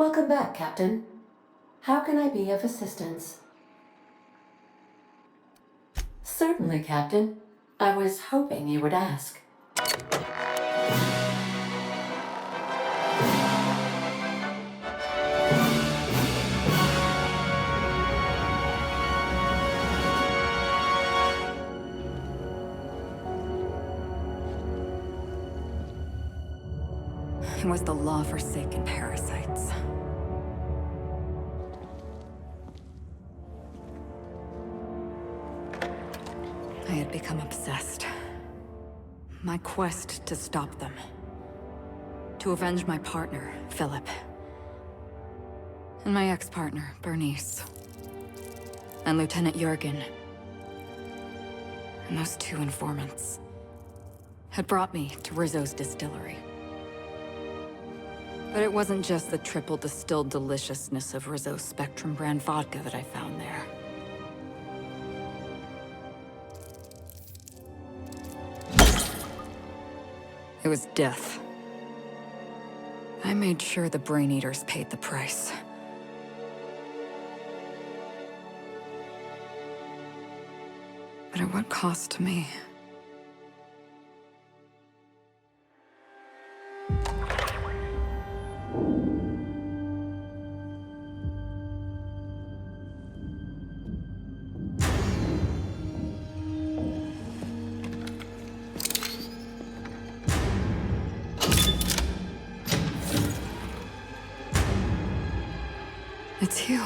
Welcome back, Captain. How can I be of assistance? Certainly, Captain. I was hoping you would ask. It was the law-forsaken parasites. I had become obsessed. My quest to stop them. To avenge my partner, Philip. And my ex-partner, Bernice. And Lieutenant Jurgen. And those two informants had brought me to Rizzo's distillery. But it wasn't just the triple distilled deliciousness of Rizzo's Spectrum brand vodka that I found there. It was death. I made sure the Brain Eaters paid the price. But at what cost to me? It's you.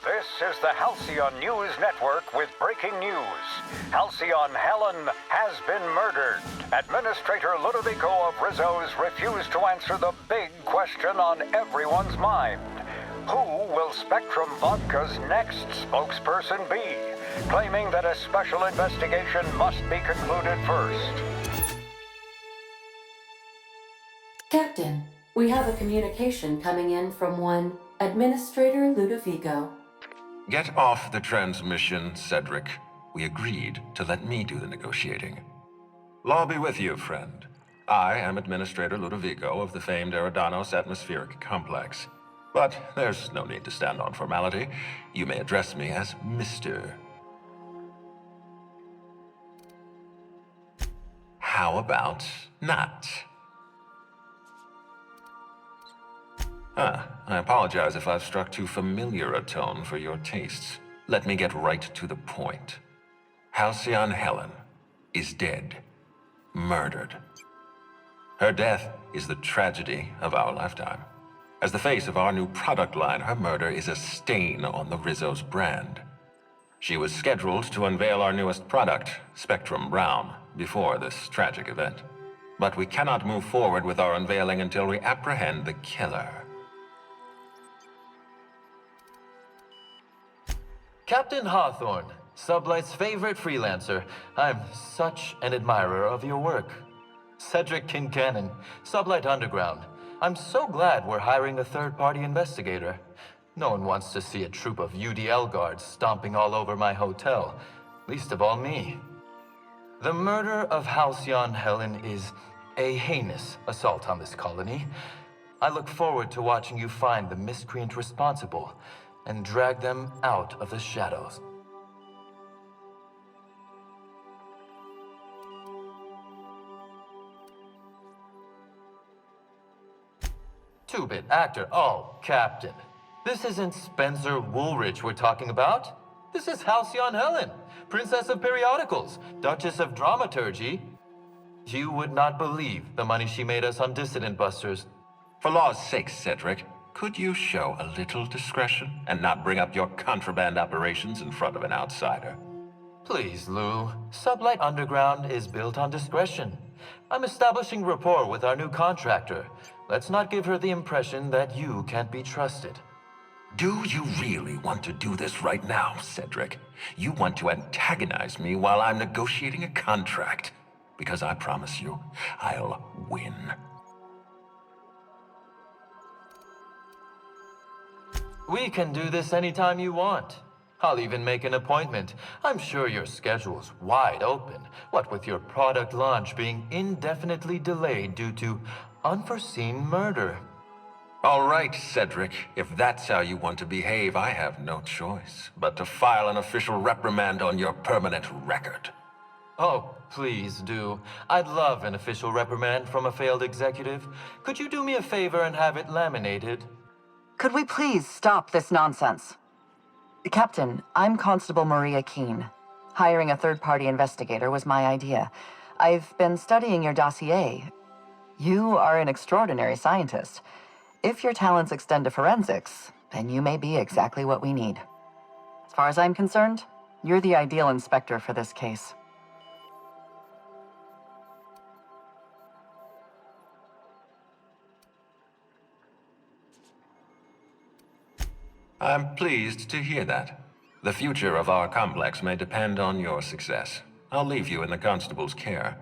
This is the Halcyon News Network with breaking news. Halcyon Helen has been murdered. Administrator Ludovico of Rizzo's refused to answer the big question on everyone's mind. Who will Spectrum Vodka's next spokesperson be? Claiming that a special investigation must be concluded first. Captain, we have a communication coming in from one Administrator Ludovico. Get off the transmission, Cedric. We agreed to let me do the negotiating. Law be with you, friend. I am Administrator Ludovico of the famed Eridanos Atmospheric Complex. But there's no need to stand on formality. You may address me as Mr. How about not? I apologize if I've struck too familiar a tone for your tastes. Let me get right to the point. Halcyon Helen is dead. Murdered. Her death is the tragedy of our lifetime. As the face of our new product line, her murder is a stain on the Rizzo's brand. She was scheduled to unveil our newest product, Spectrum Brown, before this tragic event. But we cannot move forward with our unveiling until we apprehend the killer. Captain Hawthorne, Sublight's favorite freelancer. I'm such an admirer of your work. Cedric Kincannon, Sublight Underground. I'm so glad we're hiring a third-party investigator. No one wants to see a troop of UDL guards stomping all over my hotel, least of all me. The murder of Halcyon Helen is a heinous assault on this colony. I look forward to watching you find the miscreant responsible and drag them out of the shadows. Two-bit actor. Oh, Captain. This isn't Spencer Woolrich we're talking about. This is Halcyon Helen, Princess of Periodicals, Duchess of Dramaturgy. You would not believe the money she made us on Dissident Busters. For law's sake, Cedric, could you show a little discretion and not bring up your contraband operations in front of an outsider? Please, Lou. Sublight Underground is built on discretion. I'm establishing rapport with our new contractor. Let's not give her the impression that you can't be trusted. Do you really want to do this right now, Cedric? You want to antagonize me while I'm negotiating a contract? Because I promise you, I'll win. We can do this anytime you want. I'll even make an appointment. I'm sure your schedule's wide open. What with your product launch being indefinitely delayed due to Unforeseen murder. All right, Cedric. If that's how you want to behave, I have no choice but to file an official reprimand on your permanent record. Oh, please do. I'd love an official reprimand from a failed executive. Could you do me a favor and have it laminated? Could we please stop this nonsense? Captain, I'm Constable Maria Keene. Hiring a third-party investigator was my idea. I've been studying your dossier. You are an extraordinary scientist. If your talents extend to forensics, then you may be exactly what we need. As far as I'm concerned, you're the ideal inspector for this case. I'm pleased to hear that. The future of our complex may depend on your success. I'll leave you in the constable's care.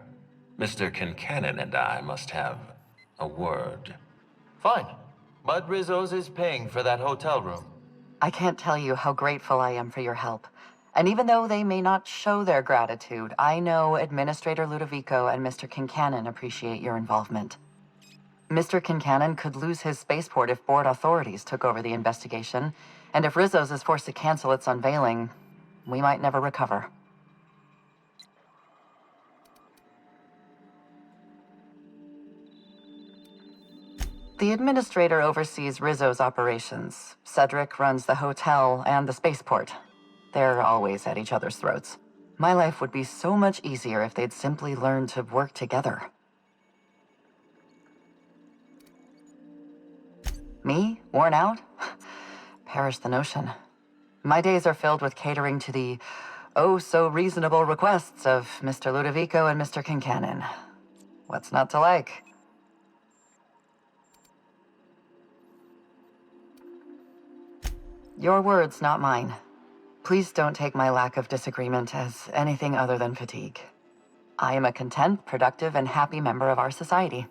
Mr. Kincannon and I must have a word. Fine. But Rizzo's is paying for that hotel room. I can't tell you how grateful I am for your help. And even though they may not show their gratitude, I know Administrator Ludovico and Mr. Kincannon appreciate your involvement. Mr. Kincannon could lose his spaceport if board authorities took over the investigation, and if Rizzo's is forced to cancel its unveiling, we might never recover. The administrator oversees Rizzo's operations. Cedric runs the hotel and the spaceport. They're always at each other's throats. My life would be so much easier if they'd simply learned to work together. Me? Worn out? Perish the notion. My days are filled with catering to the oh-so-reasonable requests of Mr. Ludovico and Mr. Kincannon. What's not to like? Your words, not mine. Please don't take my lack of disagreement as anything other than fatigue. I am a content, productive, and happy member of our society.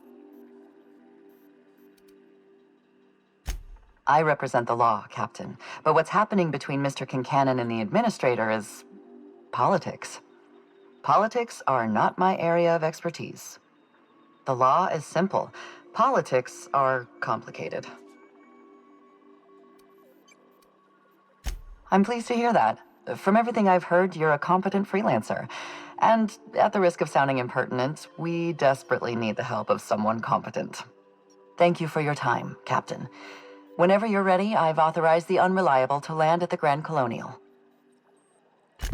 I represent the law, Captain, but what's happening between Mr. Kincannon and the Administrator is politics. Politics are not my area of expertise. The law is simple. Politics are complicated. I'm pleased to hear that. From everything I've heard, you're a competent freelancer. And at the risk of sounding impertinent, we desperately need the help of someone competent. Thank you for your time, Captain. Whenever you're ready, I've authorized the Unreliable to land at the Grand Colonial.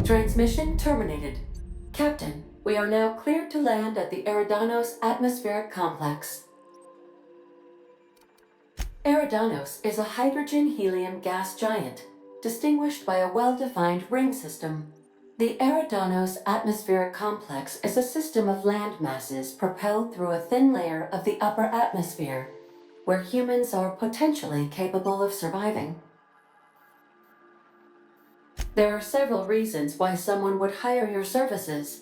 Transmission terminated. Captain, we are now cleared to land at the Eridanos atmospheric complex. Eridanos is a hydrogen-helium gas giant, distinguished by a well-defined ring system. The Eridanos atmospheric complex is a system of land masses propelled through a thin layer of the upper atmosphere, where humans are potentially capable of surviving. There are several reasons why someone would hire your services.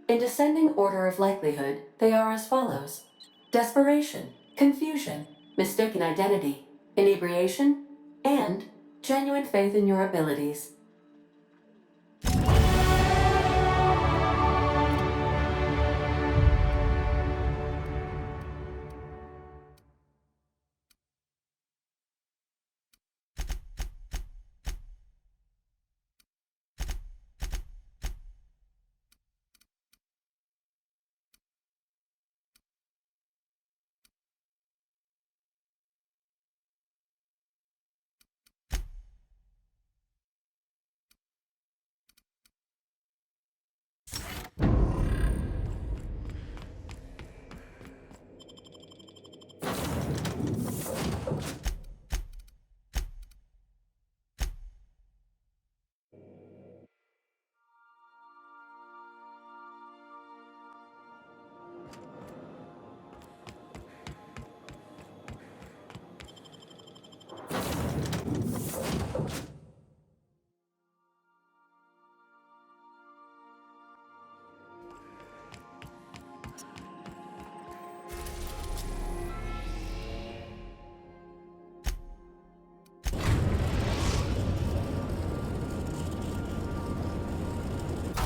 In descending order of likelihood, they are as follows: desperation, confusion, mistaken identity, inebriation, and genuine faith in your abilities.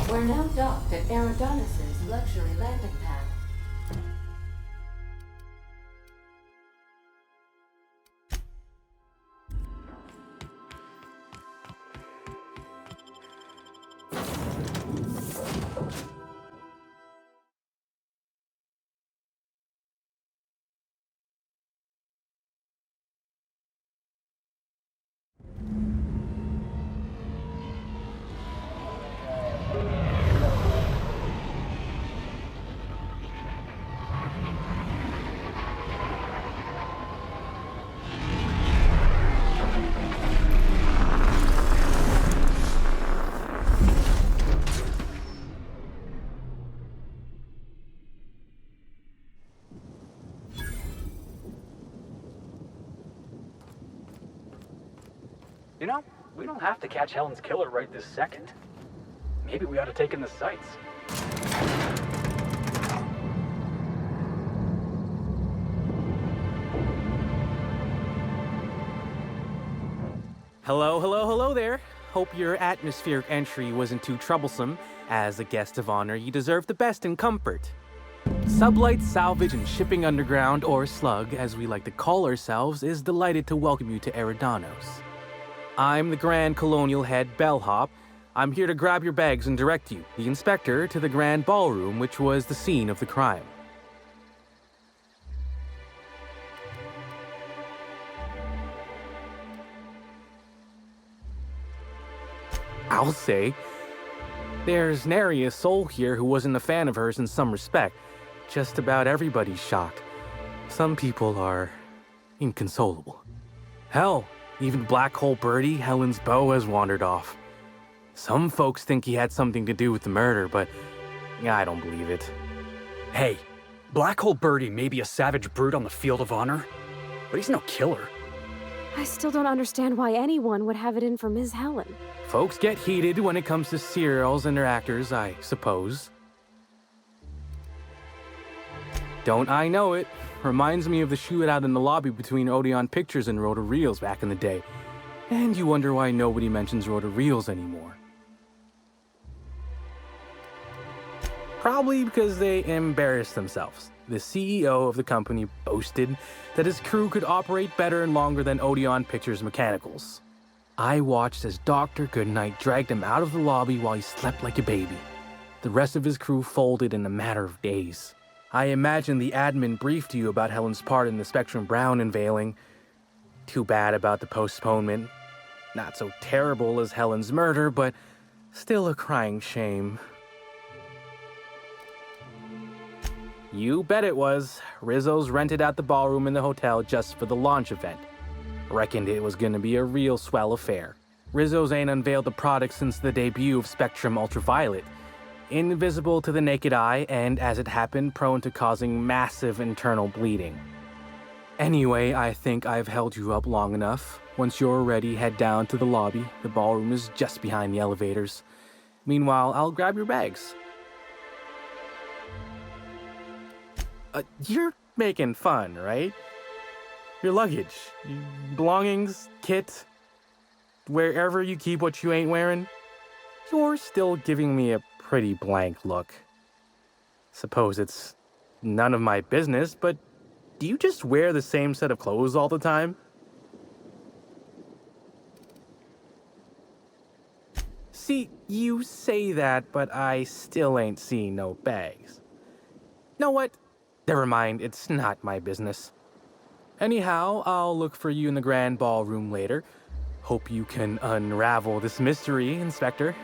We're now docked at Eridanos' luxury landing pad. We don't have to catch Helen's killer right this second. Maybe we ought to take in the sights. Hello, hello, hello there. Hope your atmospheric entry wasn't too troublesome. As a guest of honor, you deserve the best in comfort. Sublight Salvage and Shipping Underground, or Slug, as we like to call ourselves, is delighted to welcome you to Eridanos. I'm the Grand Colonial Head Bellhop. I'm here to grab your bags and direct you, the inspector, to the Grand Ballroom, which was the scene of the crime. I'll say. There's nary a soul here who wasn't a fan of hers in some respect. Just about everybody's shocked. Some people are inconsolable. Hell, even Black Hole Birdie, Helen's beau, has wandered off. Some folks think he had something to do with the murder, but I don't believe it. Hey, Black Hole Birdie may be a savage brute on the field of honor, but he's no killer. I still don't understand why anyone would have it in for Ms. Helen. Folks get heated when it comes to serials and their actors, I suppose. Don't I know it? Reminds me of the shootout in the lobby between Odeon Pictures and Rota Reels back in the day. And you wonder why nobody mentions Rota Reels anymore. Probably because they embarrassed themselves. The CEO of the company boasted that his crew could operate better and longer than Odeon Pictures mechanicals. I watched as Dr. Goodnight dragged him out of the lobby while he slept like a baby. The rest of his crew folded in a matter of days. I imagine the admin briefed you about Helen's part in the Spectrum Brown unveiling. Too bad about the postponement. Not so terrible as Helen's murder, but still a crying shame. You bet it was. Rizzo's rented out the ballroom in the hotel just for the launch event. Reckoned it was gonna be a real swell affair. Rizzo's ain't unveiled the product since the debut of Spectrum Ultraviolet. Invisible to the naked eye, and as it happened, prone to causing massive internal bleeding. Anyway, I think I've held you up long enough. Once you're ready, head down to the lobby. The ballroom is just behind the elevators. Meanwhile, I'll grab your bags. You're making fun, right? Your luggage, belongings, kit, wherever you keep what you ain't wearing. You're still giving me a pretty blank look. Suppose it's none of my business, but do you just wear the same set of clothes all the time? See, you say that, but I still ain't seen no bags. Know what? Never mind, it's not my business. Anyhow, I'll look for you in the Grand Ballroom later. Hope you can unravel this mystery, Inspector.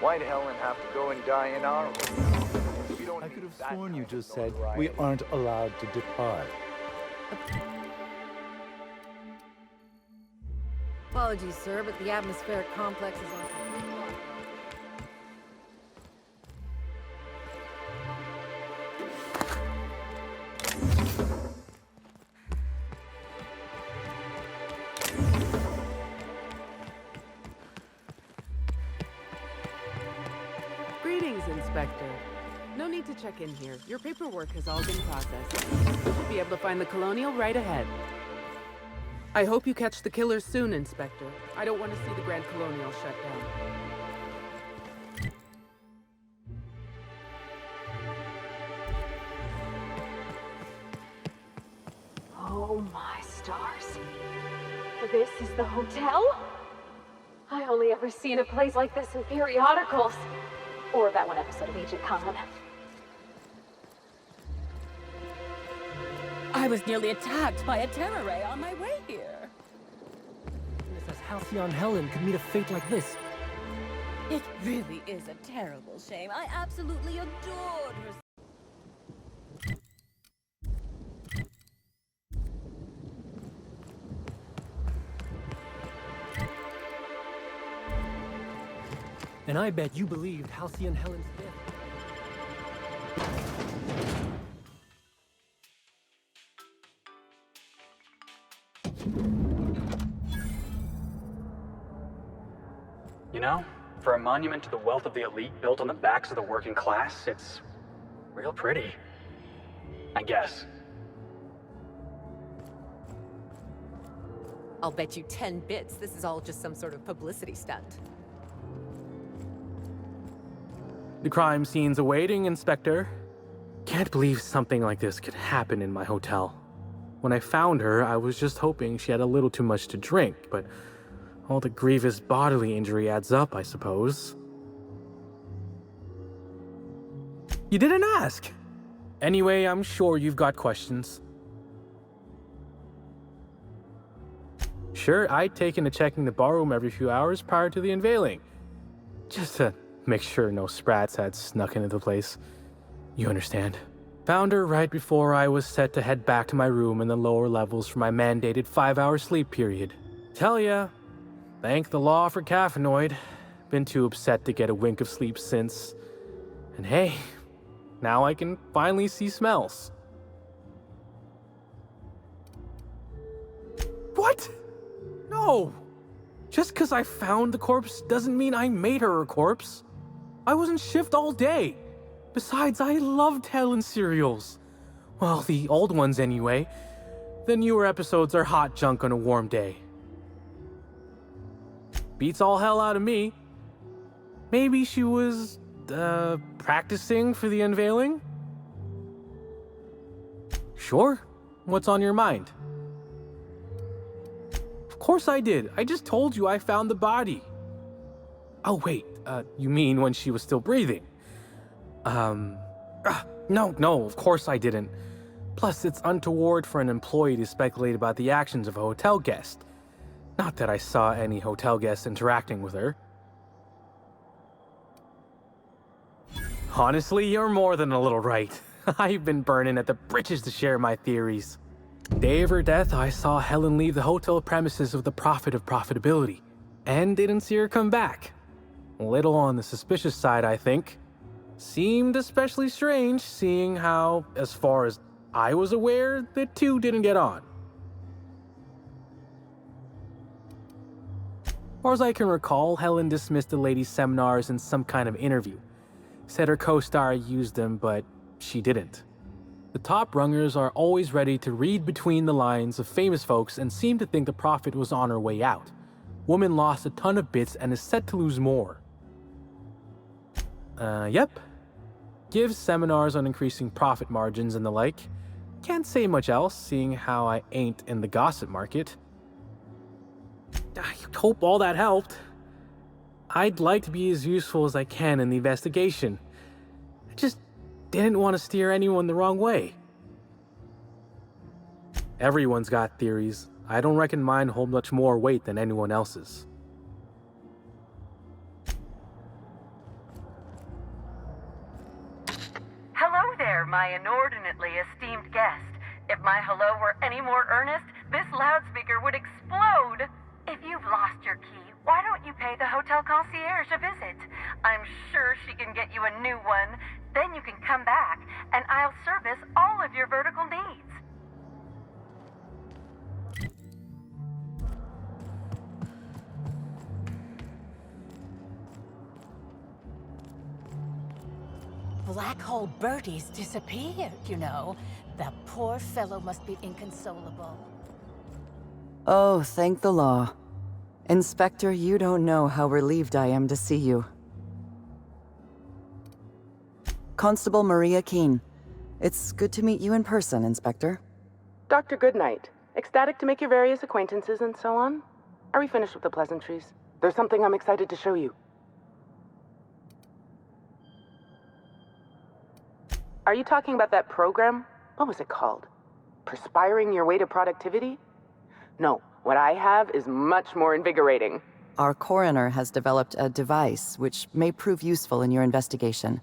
Why'd Helen have to go and die in our home? I could have sworn you just said we aren't allowed to depart. Apologies, sir, but the atmospheric complex is on. Greetings, Inspector. No need to check in here. Your paperwork has all been processed. You should be able to find the Colonial right ahead. I hope you catch the killers soon, Inspector. I don't want to see the Grand Colonial shut down. Oh my stars. This is the hotel? I only ever seen a place like this in periodicals. Or that one episode of Agent Khan. I was nearly attacked by a terror ray on my way here. Goodness, as Halcyon Helen could meet a fate like this. It really is a terrible shame. I absolutely adored her. And I bet you believed Halcyon Helen's death. You know, for a monument to the wealth of the elite built on the backs of the working class, it's real pretty. I guess. I'll bet you 10 bits this is all just some sort of publicity stunt. The crime scene's awaiting, Inspector. Can't believe something like this could happen in my hotel. When I found her, I was just hoping she had a little too much to drink, but all the grievous bodily injury adds up, I suppose. You didn't ask! Anyway, I'm sure you've got questions. Sure, I'd taken to checking the barroom every few hours prior to the unveiling. Just to make sure no sprats had snuck into the place. You understand. Found her right before I was set to head back to my room in the lower levels for my mandated 5-hour sleep period. Tell ya, thank the law for caffeinoid. Been too upset to get a wink of sleep since. And hey, now I can finally see smells. What? No! Just because I found the corpse doesn't mean I made her a corpse. I was in shift all day. Besides, I loved Helen serials. Well, the old ones anyway. The newer episodes are hot junk on a warm day. Beats all hell out of me. Maybe she was, practicing for the unveiling? Sure. What's on your mind? Of course I did. I just told you I found the body. Oh, wait. You mean when she was still breathing? No, of course I didn't. Plus, it's untoward for an employee to speculate about the actions of a hotel guest. Not that I saw any hotel guests interacting with her. Honestly, you're more than a little right. I've been burning at the britches to share my theories. Day of her death, I saw Helen leave the hotel premises with the profit of profitability, and didn't see her come back. A little on the suspicious side, I think. Seemed especially strange, seeing how, as far as I was aware, the two didn't get on. As far as I can recall, Helen dismissed the ladies' seminars in some kind of interview. Said her co-star used them, but she didn't. The top rungers are always ready to read between the lines of famous folks and seem to think the profit was on her way out. Woman lost a ton of bits and is set to lose more. Yep. Gives seminars on increasing profit margins and the like. Can't say much else, seeing how I ain't in the gossip market. I hope all that helped. I'd like to be as useful as I can in the investigation. I just didn't want to steer anyone the wrong way. Everyone's got theories. I don't reckon mine hold much more weight than anyone else's. Hello there, my inordinately esteemed guest. If my hello were any more earnest, this loudspeaker would explode. If you've lost your key, why don't you pay the hotel concierge a visit? I'm sure she can get you a new one. Then you can come back, and I'll service all of your vertical needs. Black Hole Birdie's disappeared, you know. That poor fellow must be inconsolable. Oh, thank the law. Inspector, you don't know how relieved I am to see you. Constable Maria Keene. It's good to meet you in person, Inspector. Dr. Goodnight. Ecstatic to make your various acquaintances and so on. Are we finished with the pleasantries? There's something I'm excited to show you. Are you talking about that program? What was it called? Perspiring Your Way to Productivity? No, what I have is much more invigorating. Our coroner has developed a device which may prove useful in your investigation.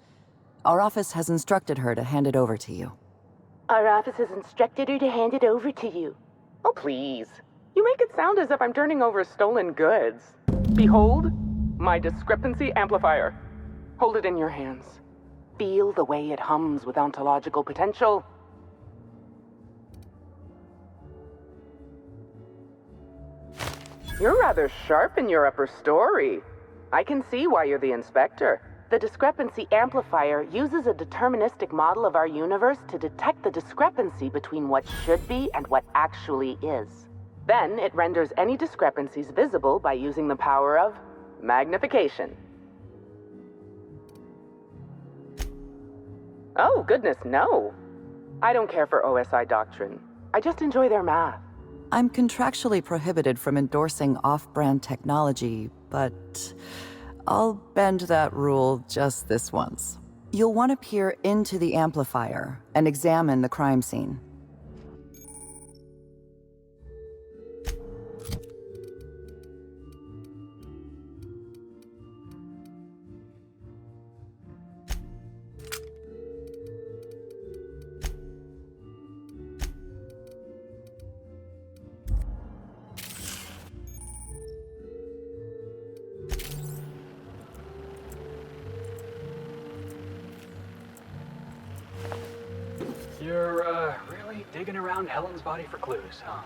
Our office has instructed her to hand it over to you. Our office has instructed her to hand it over to you. Oh, please. You make it sound as if I'm turning over stolen goods. Behold, my discrepancy amplifier. Hold it in your hands. Feel the way it hums with ontological potential. You're rather sharp in your upper story. I can see why you're the inspector. The discrepancy amplifier uses a deterministic model of our universe to detect the discrepancy between what should be and what actually is. Then it renders any discrepancies visible by using the power of magnification. Oh, goodness, no. I don't care for OSI doctrine. I just enjoy their math. I'm contractually prohibited from endorsing off-brand technology, but I'll bend that rule just this once. You'll want to peer into the amplifier and examine the crime scene. You're, really digging around Helen's body for clues, huh?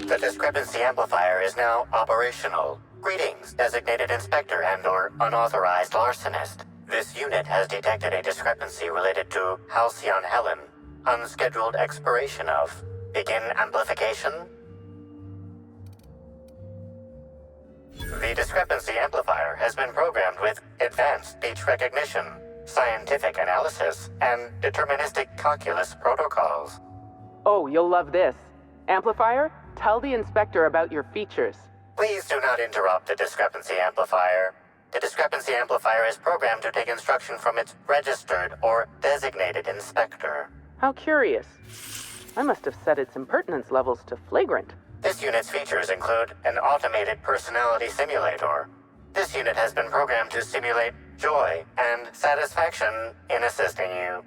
The discrepancy amplifier is now operational. Greetings, designated inspector and/or unauthorized larcenist. This unit has detected a discrepancy related to Halcyon Helen. Unscheduled expiration of. Begin amplification. The discrepancy amplifier has been programmed with advanced speech recognition, scientific analysis, and deterministic calculus protocols. Oh, you'll love this. Amplifier, tell the inspector about your features. Please do not interrupt the discrepancy amplifier. The discrepancy amplifier is programmed to take instruction from its registered or designated inspector. How curious. I must have set its impertinence levels to flagrant. This unit's features include an automated personality simulator. This unit has been programmed to simulate joy and satisfaction in assisting you.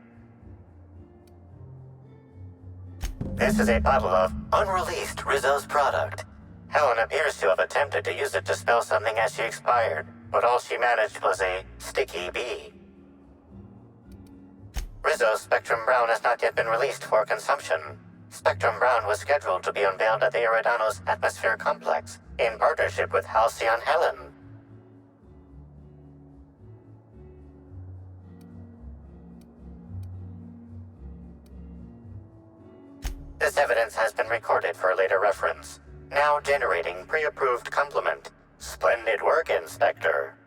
This is a bottle of unreleased Rizzo's product. Helen appears to have attempted to use it to spell something as she expired, but all she managed was a sticky bee. Rizzo's Spectrum Brown has not yet been released for consumption. Spectrum Brown was scheduled to be unveiled at the Eridanos Atmosphere Complex in partnership with Halcyon Helen. This evidence has been recorded for later reference. Now generating pre-approved complement. Splendid work, Inspector.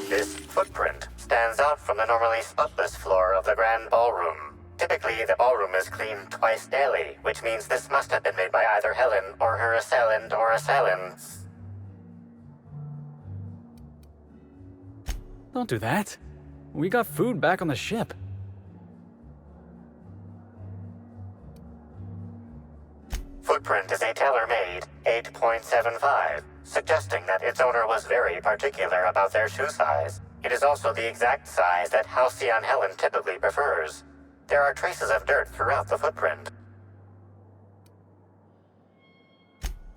This footprint stands out from the normally spotless floor of the grand ballroom. Typically, the ballroom is cleaned twice daily, which means this must have been made by either Helen or her assailant or assailants. Don't do that. We got food back on the ship. Footprint is a tailor-made 8.75, suggesting that its owner was very particular about their shoe size. It is also the exact size that Halcyon Helen typically prefers. There are traces of dirt throughout the footprint.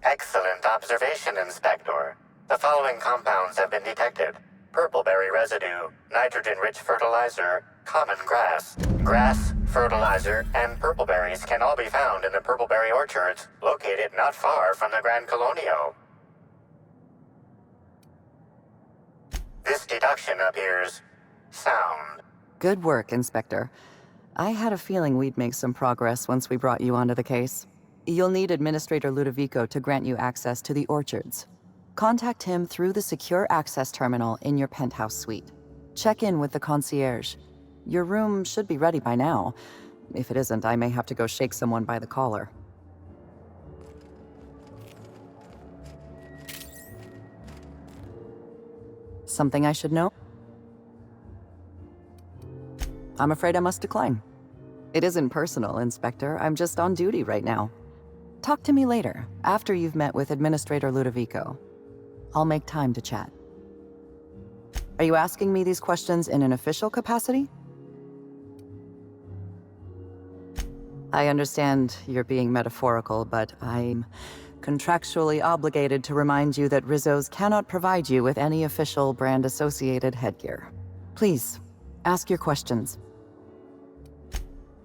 Excellent observation, Inspector. The following compounds have been detected: purpleberry residue, nitrogen-rich fertilizer, common grass. Grass, fertilizer, and purpleberries can all be found in the purpleberry orchards, located not far from the Grand Colonio. This deduction appears sound. Good work, Inspector. I had a feeling we'd make some progress once we brought you onto the case. You'll need Administrator Ludovico to grant you access to the orchards. Contact him through the secure access terminal in your penthouse suite. Check in with the concierge. Your room should be ready by now. If it isn't, I may have to go shake someone by the collar. Something I should know? I'm afraid I must decline. It isn't personal, Inspector. I'm just on duty right now. Talk to me later, after you've met with Administrator Ludovico. I'll make time to chat. Are you asking me these questions in an official capacity? I understand you're being metaphorical, but I'm contractually obligated to remind you that Rizzo's cannot provide you with any official brand-associated headgear. Please, ask your questions.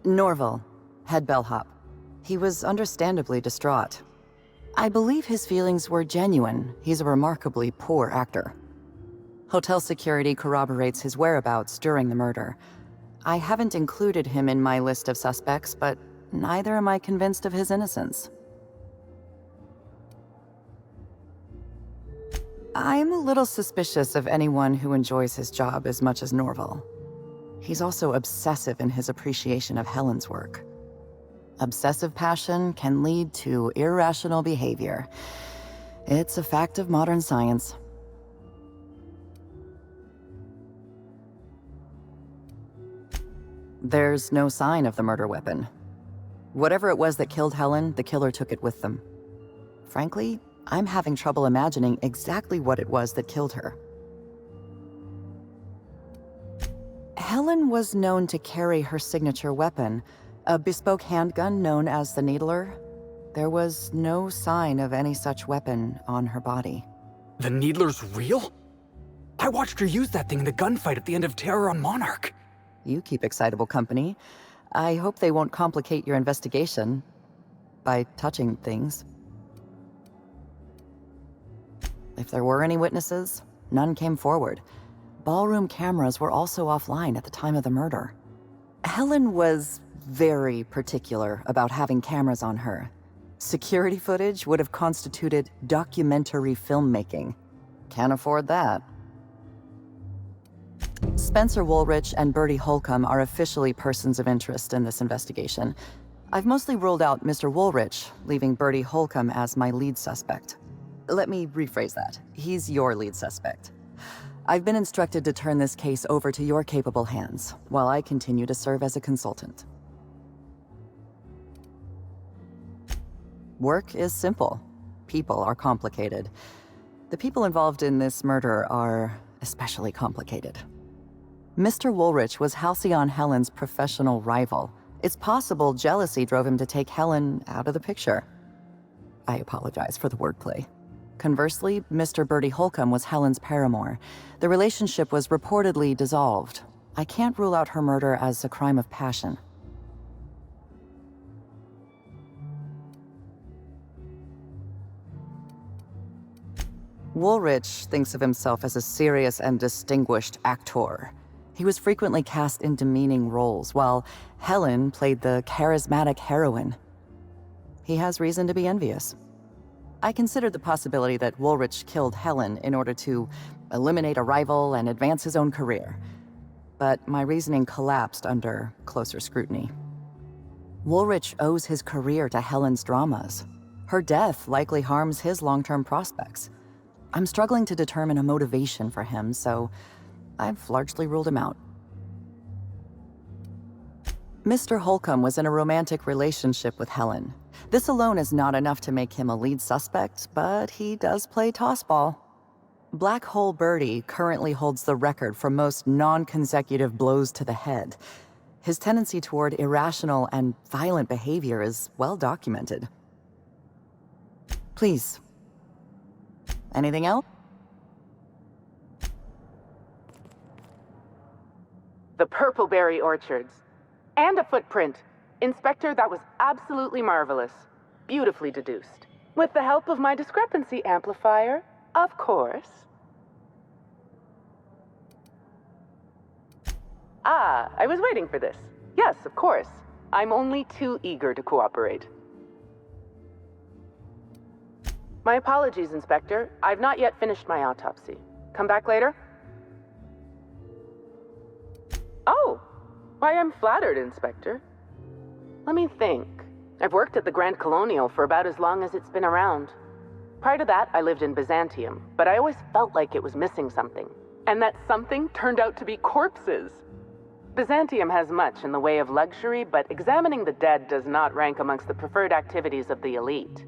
Norval, head bellhop. He was understandably distraught. I believe his feelings were genuine. He's a remarkably poor actor. Hotel security corroborates his whereabouts during the murder. I haven't included him in my list of suspects, but neither am I convinced of his innocence. I'm a little suspicious of anyone who enjoys his job as much as Norval. He's also obsessive in his appreciation of Helen's work. Obsessive passion can lead to irrational behavior. It's a fact of modern science. There's no sign of the murder weapon. Whatever it was that killed Helen, the killer took it with them. Frankly, I'm having trouble imagining exactly what it was that killed her. Helen was known to carry her signature weapon, a bespoke handgun known as the Needler. There was no sign of any such weapon on her body. The Needler's real? I watched her use that thing in the gunfight at the end of Terror on Monarch. You keep excitable company. I hope they won't complicate your investigation by touching things. If there were any witnesses, none came forward. Ballroom cameras were also offline at the time of the murder. Helen was very particular about having cameras on her. Security footage would have constituted documentary filmmaking. Can't afford that. Spencer Woolrich and Bertie Holcomb are officially persons of interest in this investigation. I've mostly ruled out Mr. Woolrich, leaving Bertie Holcomb as my lead suspect. Let me rephrase that. He's your lead suspect. I've been instructed to turn this case over to your capable hands, while I continue to serve as a consultant. Work is simple. People are complicated. The people involved in this murder are especially complicated. Mr. Woolrich was Halcyon Helen's professional rival. It's possible jealousy drove him to take Helen out of the picture. I apologize for the wordplay. Conversely, Mr. Bertie Holcomb was Helen's paramour. The relationship was reportedly dissolved. I can't rule out her murder as a crime of passion. Woolrich thinks of himself as a serious and distinguished actor. He was frequently cast in demeaning roles, while Helen played the charismatic heroine. He has reason to be envious. I considered the possibility that Woolrich killed Helen in order to eliminate a rival and advance his own career. But my reasoning collapsed under closer scrutiny. Woolrich owes his career to Helen's dramas. Her death likely harms his long-term prospects. I'm struggling to determine a motivation for him, so I've largely ruled him out. Mr. Holcomb was in a romantic relationship with Helen. This alone is not enough to make him a lead suspect, but he does play tossball. Black Hole Birdie currently holds the record for most non-consecutive blows to the head. His tendency toward irrational and violent behavior is well documented. Please. Anything else? The Purpleberry Orchards. And a footprint. Inspector, that was absolutely marvelous. Beautifully deduced. With the help of my discrepancy amplifier, of course. Ah, I was waiting for this. Yes, of course. I'm only too eager to cooperate. My apologies, Inspector. I've not yet finished my autopsy. Come back later? Oh! Why, I'm flattered, Inspector. Let me think. I've worked at the Grand Colonial for about as long as it's been around. Prior to that, I lived in Byzantium, but I always felt like it was missing something. And that something turned out to be corpses. Byzantium has much in the way of luxury, but examining the dead does not rank amongst the preferred activities of the elite.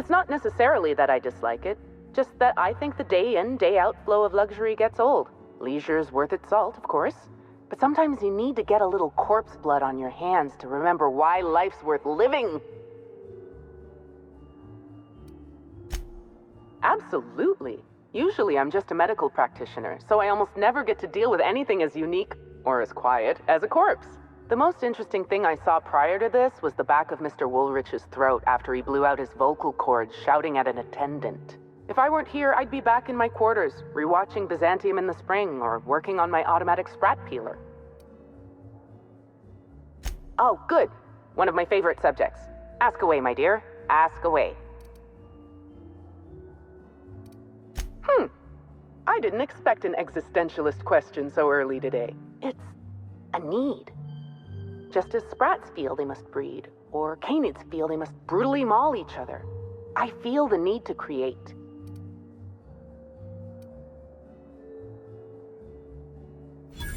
It's not necessarily that I dislike it, just that I think the day in, day out flow of luxury gets old. Leisure's worth its salt, of course, but sometimes you need to get a little corpse blood on your hands to remember why life's worth living. Absolutely. Usually I'm just a medical practitioner, so I almost never get to deal with anything as unique, or as quiet, as a corpse. The most interesting thing I saw prior to this was the back of Mr. Woolrich's throat after he blew out his vocal cords shouting at an attendant. If I weren't here, I'd be back in my quarters, rewatching Byzantium in the Spring, or working on my automatic sprat peeler. Oh, good. One of my favorite subjects. Ask away, my dear. Ask away. I didn't expect an existentialist question so early today. It's a need. Just as sprats feel they must breed, or canids feel they must brutally maul each other, I feel the need to create.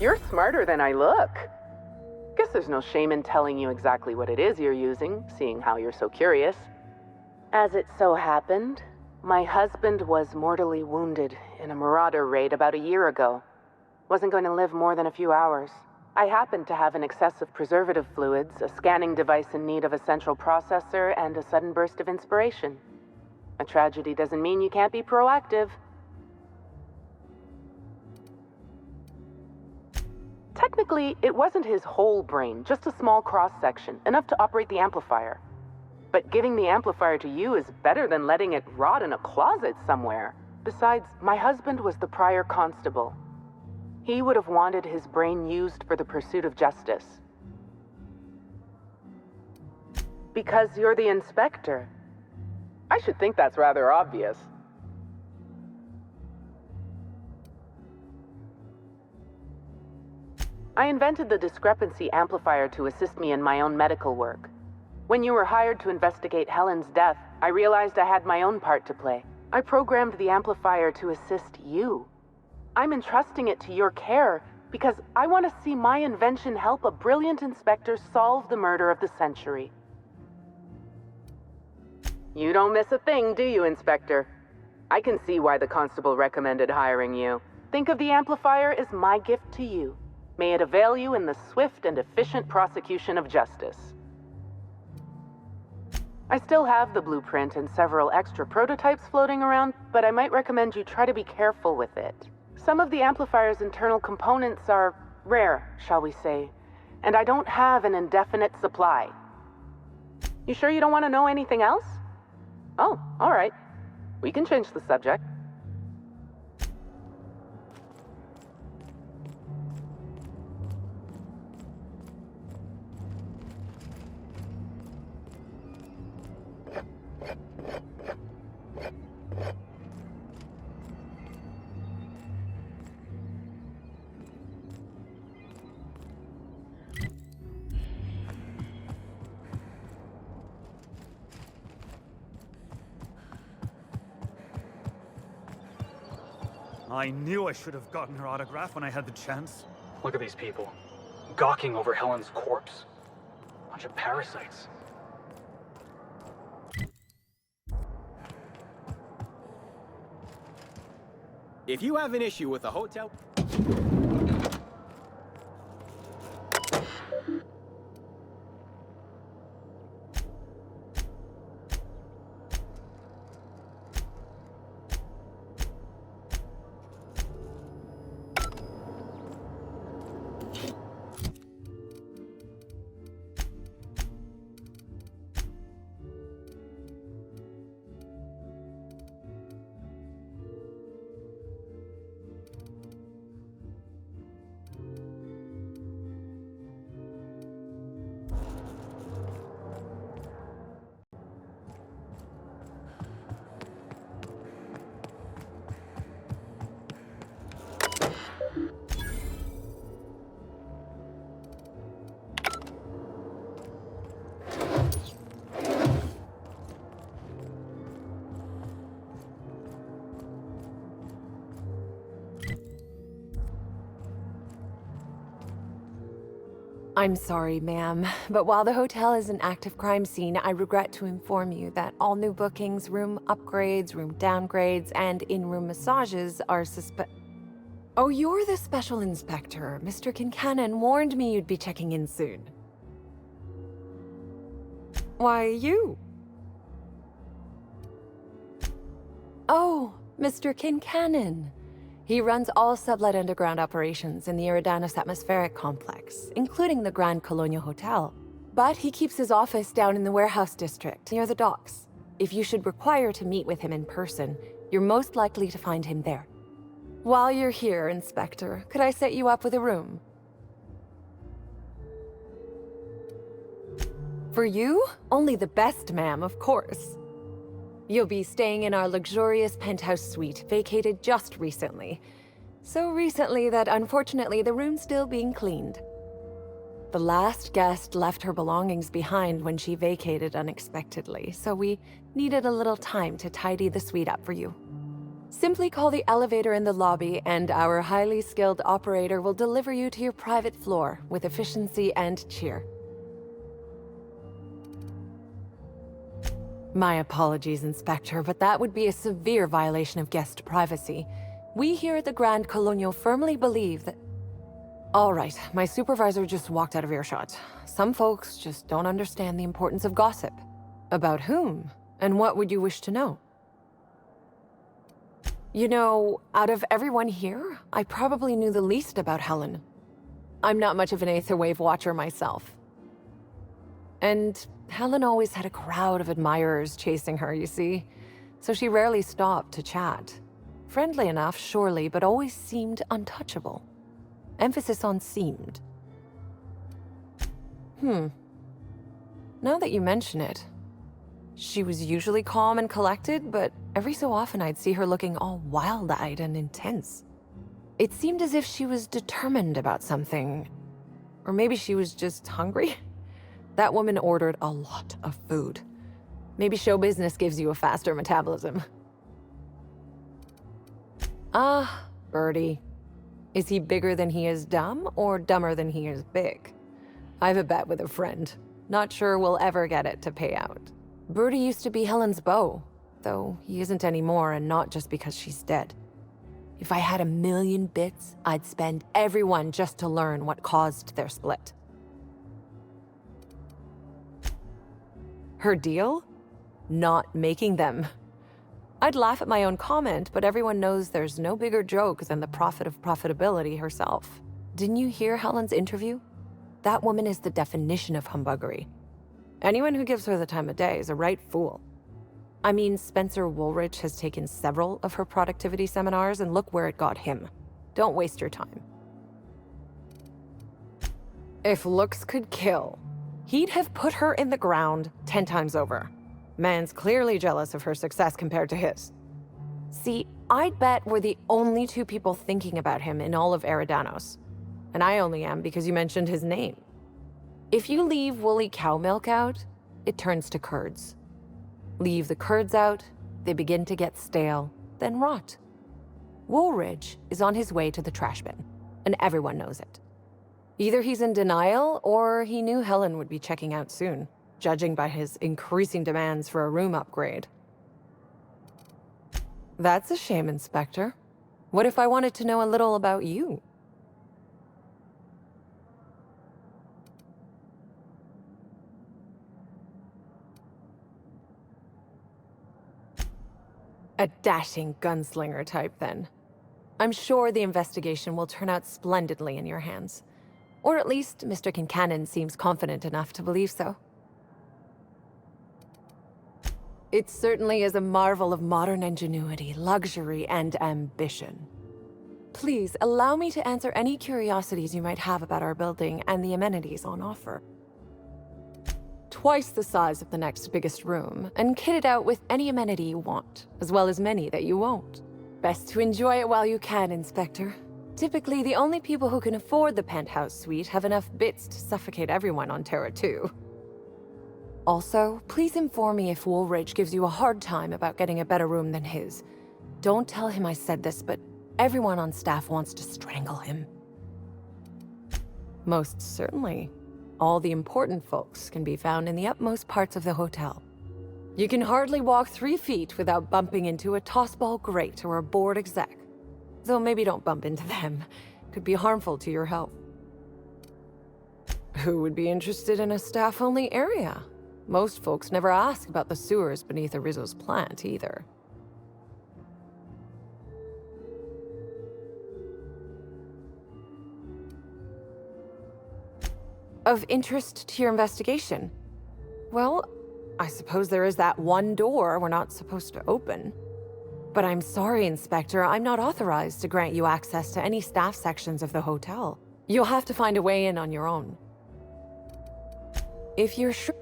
You're smarter than I look. Guess there's no shame in telling you exactly what it is you're using, seeing how you're so curious. As it so happened, my husband was mortally wounded in a marauder raid about a year ago. Wasn't going to live more than a few hours. I happened to have an excess of preservative fluids, a scanning device in need of a central processor, and a sudden burst of inspiration. A tragedy doesn't mean you can't be proactive. Technically, it wasn't his whole brain, just a small cross-section, enough to operate the amplifier. But giving the amplifier to you is better than letting it rot in a closet somewhere. Besides, my husband was the prior constable. He would have wanted his brain used for the pursuit of justice. Because you're the inspector. I should think that's rather obvious. I invented the discrepancy amplifier to assist me in my own medical work. When you were hired to investigate Helen's death, I realized I had my own part to play. I programmed the amplifier to assist you. I'm entrusting it to your care because I want to see my invention help a brilliant inspector solve the murder of the century. You don't miss a thing, do you, Inspector? I can see why the constable recommended hiring you. Think of the amplifier as my gift to you. May it avail you in the swift and efficient prosecution of justice. I still have the blueprint and several extra prototypes floating around, but I might recommend you try to be careful with it. Some of the amplifier's internal components are rare, shall we say, and I don't have an indefinite supply. You sure you don't want to know anything else? Oh, all right. We can change the subject. I knew I should have gotten her autograph when I had the chance. Look at these people, gawking over Helen's corpse. Bunch of parasites. If you have an issue with a hotel... I'm sorry, ma'am, but while the hotel is an active crime scene, I regret to inform you that all new bookings, room upgrades, room downgrades, and in-room massages are Oh, you're the special inspector. Mr. Kincannon warned me you'd be checking in soon. Why, you? Oh, Mr. Kincannon. He runs all Sublight Underground operations in the Eridanos atmospheric complex, including the Grand Colonial Hotel. But he keeps his office down in the warehouse district, near the docks. If you should require to meet with him in person, you're most likely to find him there. While you're here, Inspector, could I set you up with a room? For you? Only the best, ma'am, of course. You'll be staying in our luxurious penthouse suite, vacated just recently. So recently that unfortunately the room's still being cleaned. The last guest left her belongings behind when she vacated unexpectedly, so we needed a little time to tidy the suite up for you. Simply call the elevator in the lobby and our highly skilled operator will deliver you to your private floor with efficiency and cheer. My apologies, Inspector, but that would be a severe violation of guest privacy. We here at the Grand Colonial firmly believe that... All right, my supervisor just walked out of earshot. Some folks just don't understand the importance of gossip. About whom? And what would you wish to know? You know, out of everyone here, I probably knew the least about Helen. I'm not much of an Aether Wave watcher myself. And Helen always had a crowd of admirers chasing her, you see, so she rarely stopped to chat. Friendly enough, surely, but always seemed untouchable. Emphasis on seemed. Now that you mention it, she was usually calm and collected, but every so often I'd see her looking all wild-eyed and intense. It seemed as if she was determined about something. Or maybe she was just hungry? That woman ordered a lot of food. Maybe show business gives you a faster metabolism. Ah, Birdie. Is he bigger than he is dumb, or dumber than he is big? I've a bet with a friend. Not sure we'll ever get it to pay out. Birdie used to be Helen's beau, though he isn't anymore, and not just because she's dead. If I had 1,000,000 bits, I'd spend every one just to learn what caused their split. Her deal? Not making them. I'd laugh at my own comment, but everyone knows there's no bigger joke than the prophet of profitability herself. Didn't you hear Helen's interview? That woman is the definition of humbuggery. Anyone who gives her the time of day is a right fool. I mean, Spencer Woolrich has taken several of her productivity seminars, and look where it got him. Don't waste your time. If looks could kill, he'd have put her in the ground 10 times over. Man's clearly jealous of her success compared to his. See, I'd bet we're the only two people thinking about him in all of Eridanos. And I only am because you mentioned his name. If you leave woolly cow milk out, it turns to curds. Leave the curds out, they begin to get stale, then rot. Woolridge is on his way to the trash bin, and everyone knows it. Either he's in denial, or he knew Helen would be checking out soon, judging by his increasing demands for a room upgrade. That's a shame, Inspector. What if I wanted to know a little about you? A dashing gunslinger type, then. I'm sure the investigation will turn out splendidly in your hands. Or at least Mr. Kincannon seems confident enough to believe so. It certainly is a marvel of modern ingenuity, luxury, and ambition. Please, allow me to answer any curiosities you might have about our building and the amenities on offer. Twice the size of the next biggest room, and kitted out with any amenity you want, as well as many that you won't. Best to enjoy it while you can, Inspector. Typically, the only people who can afford the penthouse suite have enough bits to suffocate everyone on Terra 2. Also, please inform me if Woolridge gives you a hard time about getting a better room than his. Don't tell him I said this, but everyone on staff wants to strangle him. Most certainly. All the important folks can be found in the utmost parts of the hotel. You can hardly walk 3 feet without bumping into a tossball grate or a bored exec. Though maybe don't bump into them. Could be harmful to your health. Who would be interested in a staff-only area? Most folks never ask about the sewers beneath Rizzo's plant, either. Of interest to your investigation? Well, I suppose there is that one door we're not supposed to open. But I'm sorry, Inspector, I'm not authorized to grant you access to any staff sections of the hotel. You'll have to find a way in on your own. If you're sure...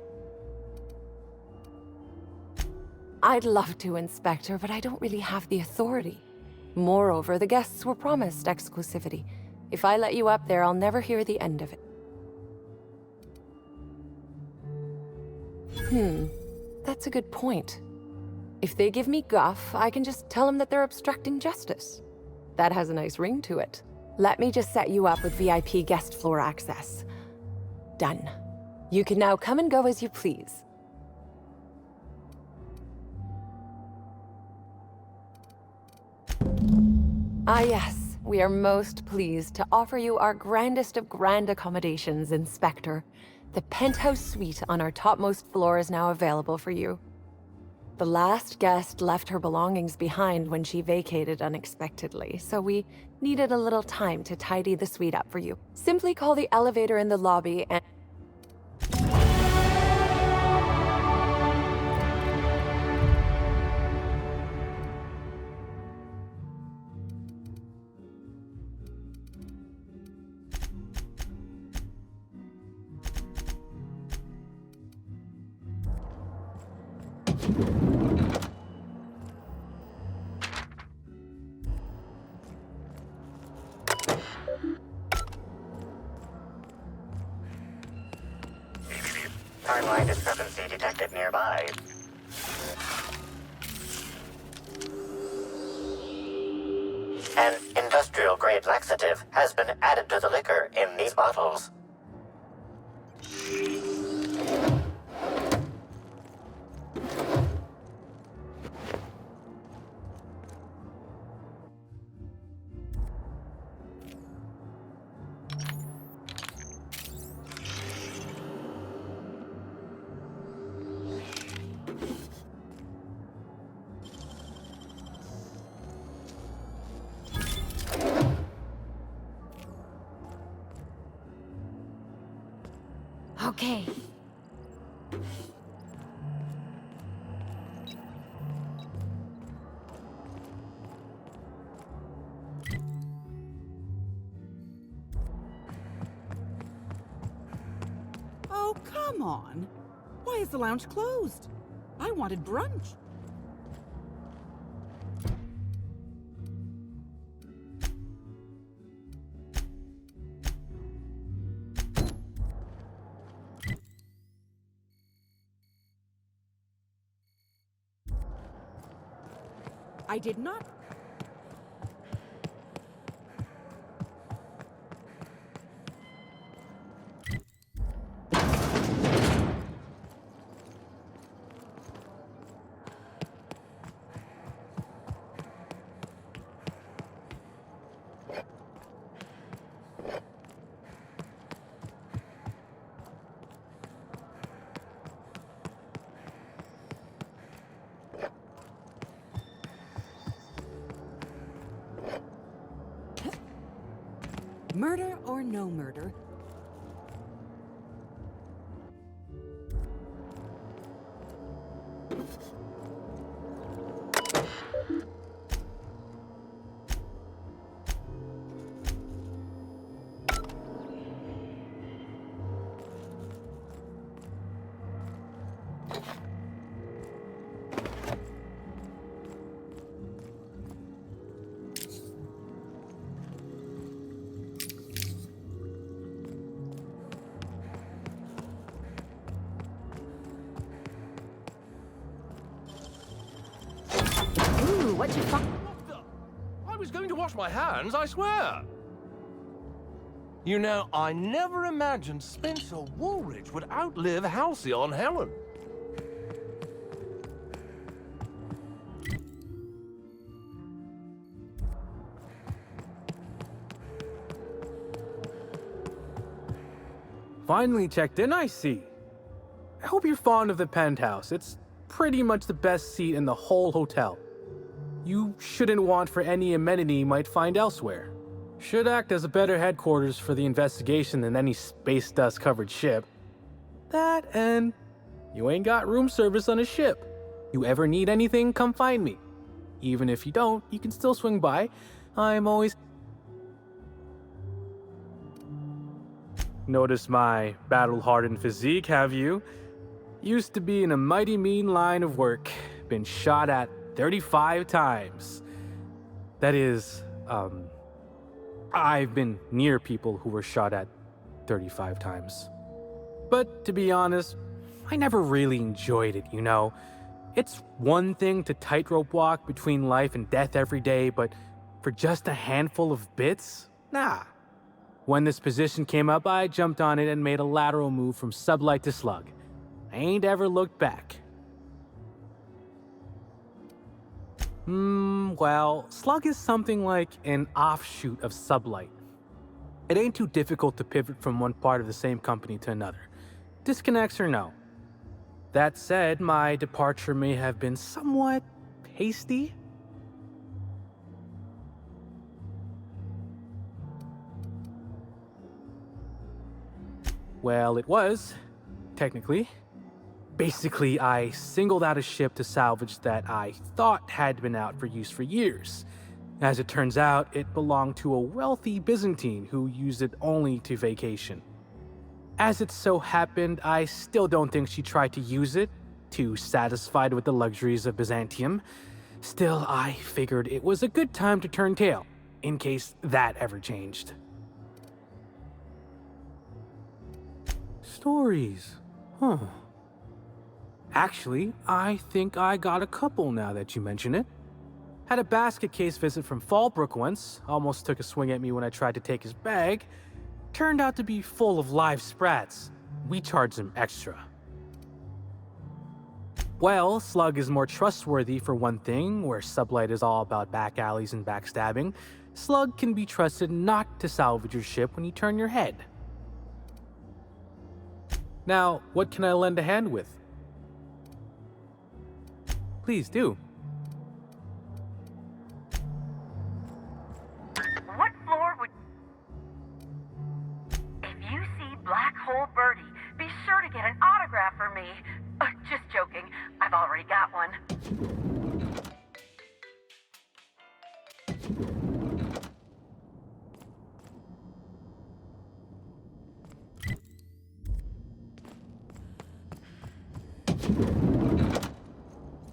I'd love to, Inspector, but I don't really have the authority. Moreover, the guests were promised exclusivity. If I let you up there, I'll never hear the end of it. That's a good point. If they give me guff, I can just tell them that they're obstructing justice. That has a nice ring to it. Let me just set you up with VIP guest floor access. Done. You can now come and go as you please. Ah yes, we are most pleased to offer you our grandest of grand accommodations, Inspector. The penthouse suite on our topmost floor is now available for you. The last guest left her belongings behind when she vacated unexpectedly, so we needed a little time to tidy the suite up for you. Simply call the elevator in the lobby and... Timeline discrepancy detected nearby. An industrial-grade laxative has been added to the liquor in these bottles. Okay. Oh, come on. Why is the lounge closed? I wanted brunch. I did not. Murder or no murder? What you fuck? I was going to wash my hands, I swear. You know, I never imagined Spencer Woolridge would outlive Halcyon Helen. Finally checked in, I see. I hope you're fond of the penthouse. It's pretty much the best seat in the whole hotel. You shouldn't want for any amenity you might find elsewhere. Should act as a better headquarters for the investigation than any space dust covered ship. That and you ain't got room service on a ship. You ever need anything, come find me. Even if you don't, you can still swing by. I'm always... Notice my battle-hardened physique, have you? Used to be in a mighty mean line of work. Been shot at 35 times. That is, I've been near people who were shot at 35 times. But to be honest, I never really enjoyed it, you know? It's one thing to tightrope walk between life and death every day, but for just a handful of bits? Nah. When this position came up, I jumped on it and made a lateral move from sublight to slug. I ain't ever looked back. Well, slug is something like an offshoot of sublight. It ain't too difficult to pivot from one part of the same company to another. Disconnects or no. That said, my departure may have been somewhat hasty. Well, it was, technically. Basically, I singled out a ship to salvage that I thought had been out for use for years. As it turns out, it belonged to a wealthy Byzantine who used it only to vacation. As it so happened, I still don't think she tried to use it, too satisfied with the luxuries of Byzantium. Still, I figured it was a good time to turn tail, in case that ever changed. Stories. Huh. Actually, I think I got a couple now that you mention it. Had a basket case visit from Fallbrook once, almost took a swing at me when I tried to take his bag. Turned out to be full of live sprats. We charged him extra. Well, Slug is more trustworthy for one thing, where Sublight is all about back alleys and backstabbing. Slug can be trusted not to salvage your ship when you turn your head. Now, what can I lend a hand with? Please do. What floor would... If you see Black Hole Birdie, be sure to get an autograph for me. Just joking. I've already got one.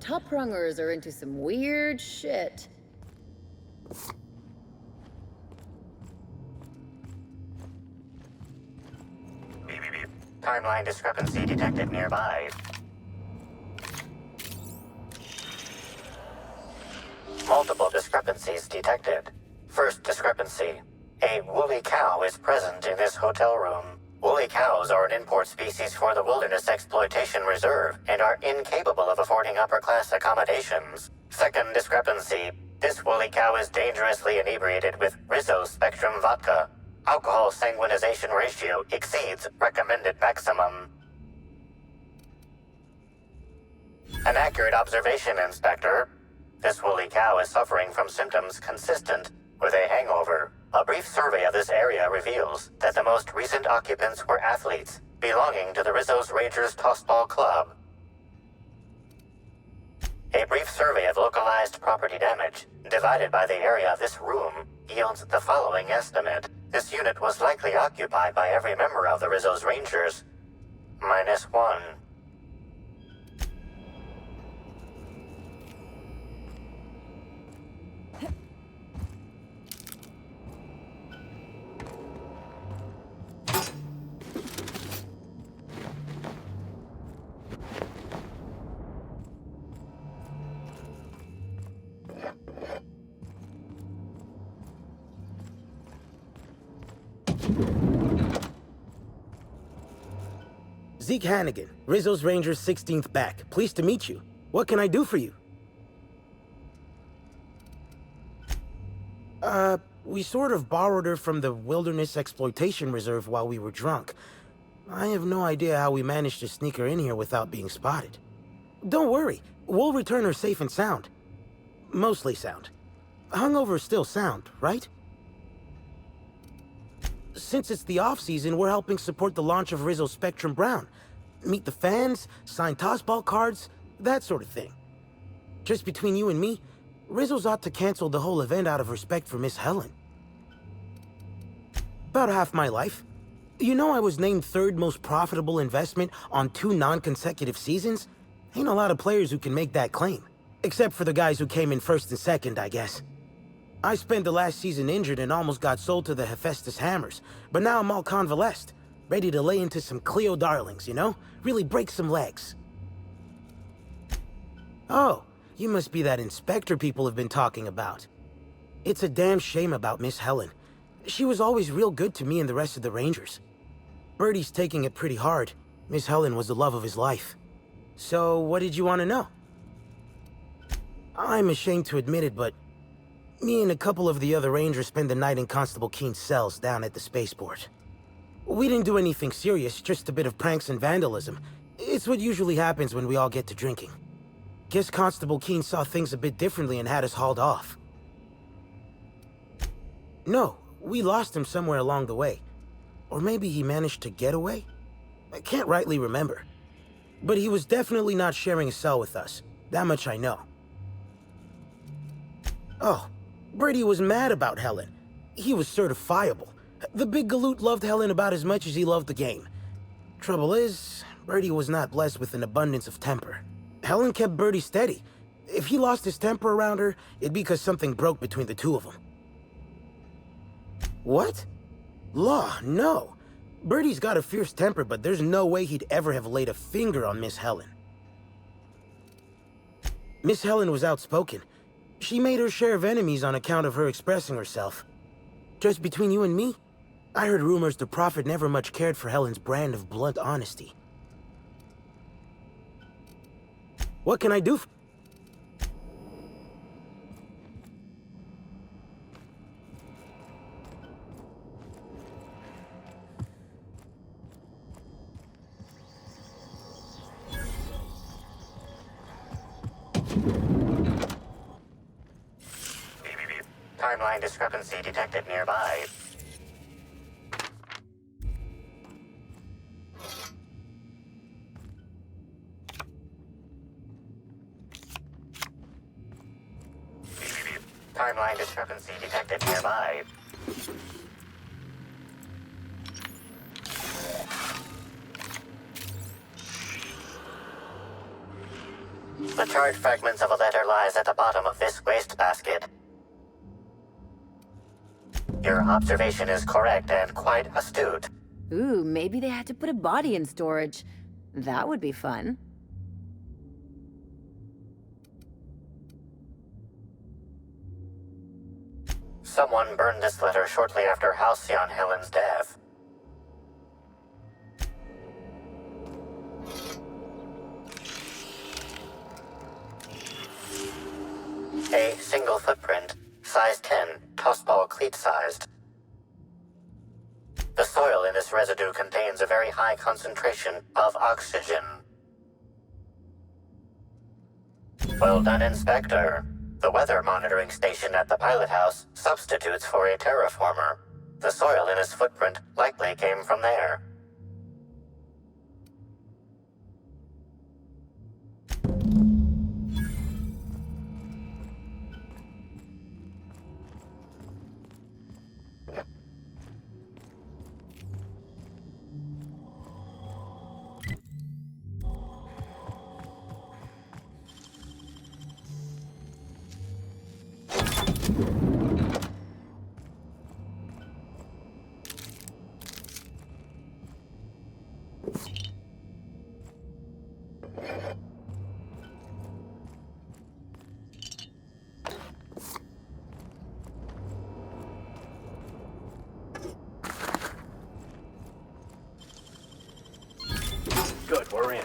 Top rungers are into some weird shit. Timeline discrepancy detected nearby. Multiple discrepancies detected. First discrepancy. A woolly cow is present in this hotel room. Woolly cows are an import species for the Wilderness Exploitation Reserve and are incapable of affording upper-class accommodations. Second discrepancy. This woolly cow is dangerously inebriated with Rizzo Spectrum vodka. Alcohol sanguinization ratio exceeds recommended maximum. An accurate observation, Inspector. This woolly cow is suffering from symptoms consistent with a hangover. A brief survey of this area reveals that the most recent occupants were athletes belonging to the Rizzo's Rangers Tossball Club. A brief survey of localized property damage, divided by the area of this room, yields the following estimate. This unit was likely occupied by every member of the Rizzo's Rangers. -1. Zeke Hannigan, Rizzo's Rangers 16th back. Pleased to meet you. What can I do for you? We sort of borrowed her from the Wilderness Exploitation Reserve while we were drunk. I have no idea how we managed to sneak her in here without being spotted. Don't worry, we'll return her safe and sound. Mostly sound. Hungover still sound, right? Since it's the off-season, we're helping support the launch of Rizzo's Spectrum Brown. Meet the fans, sign tossball cards, that sort of thing. Just between you and me, Rizzo's ought to cancel the whole event out of respect for Miss Helen. About half my life. You know I was named third most profitable investment on 2 non-consecutive seasons? Ain't a lot of players who can make that claim. Except for the guys who came in first and second, I guess. I spent the last season injured and almost got sold to the Hephaestus Hammers, but now I'm all convalesced, ready to lay into some Cleo darlings, you know? Really break some legs. Oh, you must be that inspector people have been talking about. It's a damn shame about Miss Helen. She was always real good to me and the rest of the Rangers. Birdie's taking it pretty hard. Miss Helen was the love of his life. So, what did you want to know? I'm ashamed to admit it, but me and a couple of the other Rangers spent the night in Constable Keen's cells down at the spaceport. We didn't do anything serious, just a bit of pranks and vandalism. It's what usually happens when we all get to drinking. Guess Constable Keen saw things a bit differently and had us hauled off. No, we lost him somewhere along the way. Or maybe he managed to get away? I can't rightly remember. But he was definitely not sharing a cell with us. That much I know. Oh, Brady was mad about Helen. He was certifiable. The big galoot loved Helen about as much as he loved the game. Trouble is, Brady was not blessed with an abundance of temper. Helen kept Birdie steady. If he lost his temper around her, it'd be because something broke between the two of them. What? Law, no. Birdie's got a fierce temper, but there's no way he'd ever have laid a finger on Miss Helen. Miss Helen was outspoken. She made her share of enemies on account of her expressing herself. Just between you and me, I heard rumors the Prophet never much cared for Helen's brand of blunt honesty. What can I do for— Timeline discrepancy detected nearby. Timeline discrepancy detected nearby. The charred fragments of a letter lies at the bottom of this wastebasket. Your observation is correct and quite astute. Ooh, maybe they had to put a body in storage. That would be fun. Someone burned this letter shortly after Halcyon Helen's death. A single footprint, size 10, tossball cleat-sized. The soil in this residue contains a very high concentration of oxygen. Well done, Inspector. The weather monitoring station at the pilot house substitutes for a terraformer. The soil in his footprint likely came from there. Good, we're in.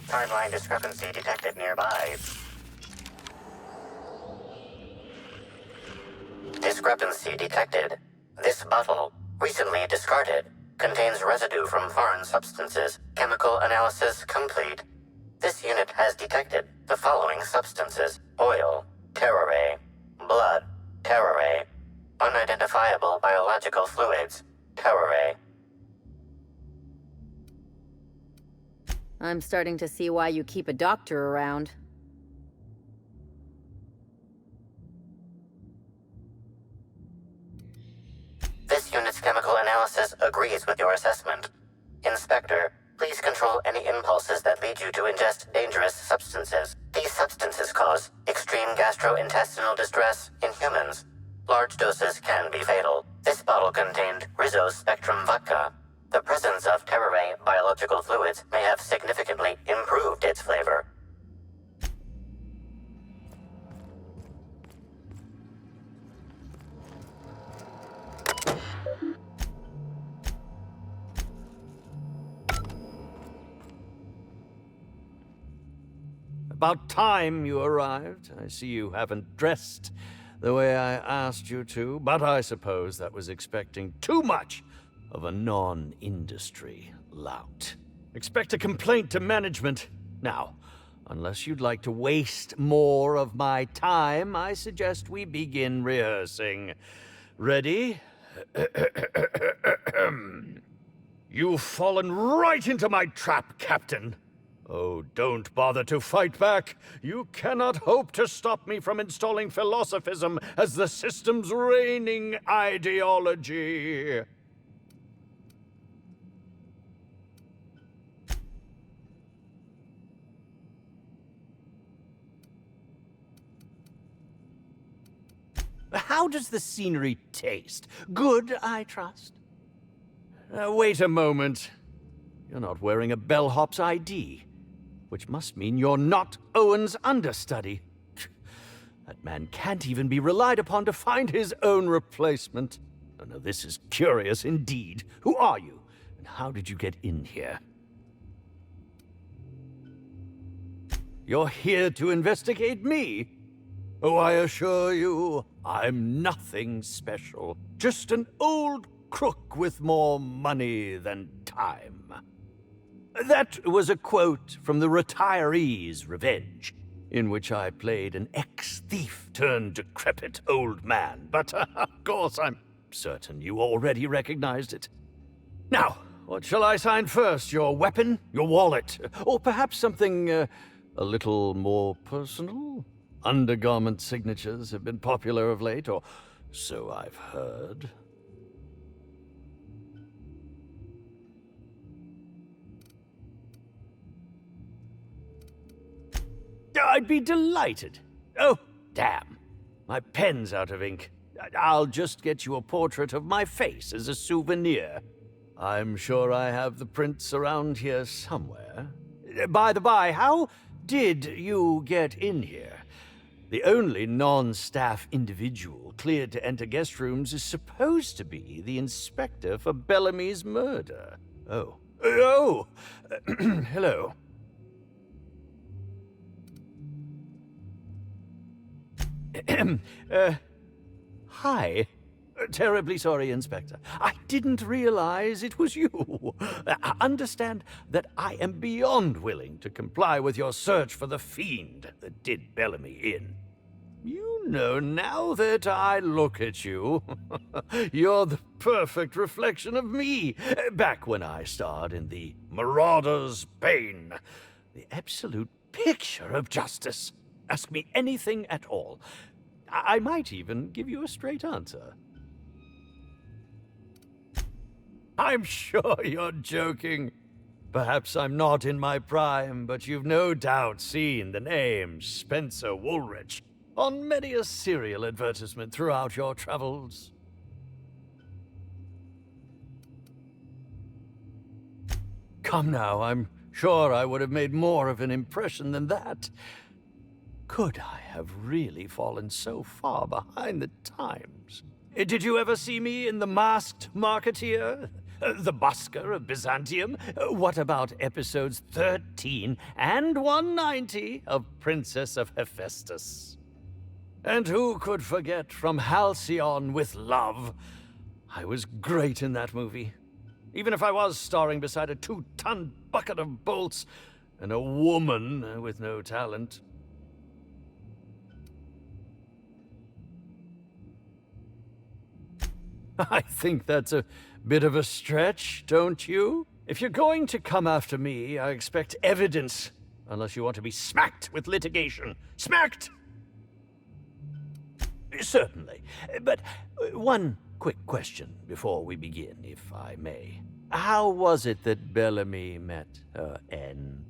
Timeline discrepancy detected nearby. Discrepancy detected. This bottle, recently discarded, contains residue from foreign substances. Chemical analysis complete. This unit has detected the following substances: oil, terrare, blood, terrare, unidentifiable biological fluids, terrare. I'm starting to see why you keep a doctor around. This unit's chemical analysis agrees with your assessment. Inspector, please control any impulses that lead you to ingest dangerous substances. These substances cause extreme gastrointestinal distress in humans. Large doses can be fatal. This bottle contained Rizzo's Spectrum vodka. The presence of terrare biological fluids may have significantly improved its flavor. About time you arrived. I see you haven't dressed the way I asked you to, but I suppose that was expecting too much of a non-industry lout. Expect a complaint to management. Now, unless you'd like to waste more of my time, I suggest we begin rehearsing. Ready? You've fallen right into my trap, Captain. Oh, don't bother to fight back. You cannot hope to stop me from installing philosophism as the system's reigning ideology. How does the scenery taste? Good, I trust? Wait a moment. You're not wearing a bellhop's ID, which must mean you're not Owen's understudy. That man can't even be relied upon to find his own replacement. Oh, no, this is curious indeed. Who are you, and how did you get in here? You're here to investigate me? Oh, I assure you, I'm nothing special. Just an old crook with more money than time. That was a quote from The Retiree's Revenge, in which I played an ex-thief turned decrepit old man. But, of course, I'm certain you already recognized it. Now, what shall I sign first? Your weapon? Your wallet? Or perhaps something a little more personal? Undergarment signatures have been popular of late, or so I've heard. I'd be delighted. Oh, damn. My pen's out of ink. I'll just get you a portrait of my face as a souvenir. I'm sure I have the prints around here somewhere. By the by, how did you get in here? The only non-staff individual cleared to enter guest rooms is supposed to be the inspector for Bellamy's murder. Oh. Oh! Hello. Hi. Terribly sorry, Inspector. I didn't realize it was you. Understand that I am beyond willing to comply with your search for the fiend that did Bellamy in. You know, now that I look at you, you're the perfect reflection of me, back when I starred in The Marauder's Bane. The absolute picture of justice. Ask me anything at all. I might even give you a straight answer. I'm sure you're joking. Perhaps I'm not in my prime, but you've no doubt seen the name Spencer Woolrich. on many a cereal advertisement throughout your travels. Come now, I'm sure I would have made more of an impression than that. Could I have really fallen so far behind the times? Did you ever see me in The Masked Marketeer? The Busker of Byzantium? What about episodes 13 and 190 of Princess of Hephaestus? And who could forget From Halcyon with Love? I was great in that movie. Even if I was starring beside a 2-ton bucket of bolts and a woman with no talent. I think that's a bit of a stretch, don't you? If you're going to come after me, I expect evidence. Unless you want to be smacked with litigation. Smacked! Certainly. But one quick question before we begin, if I may. How was it that Bellamy met her end?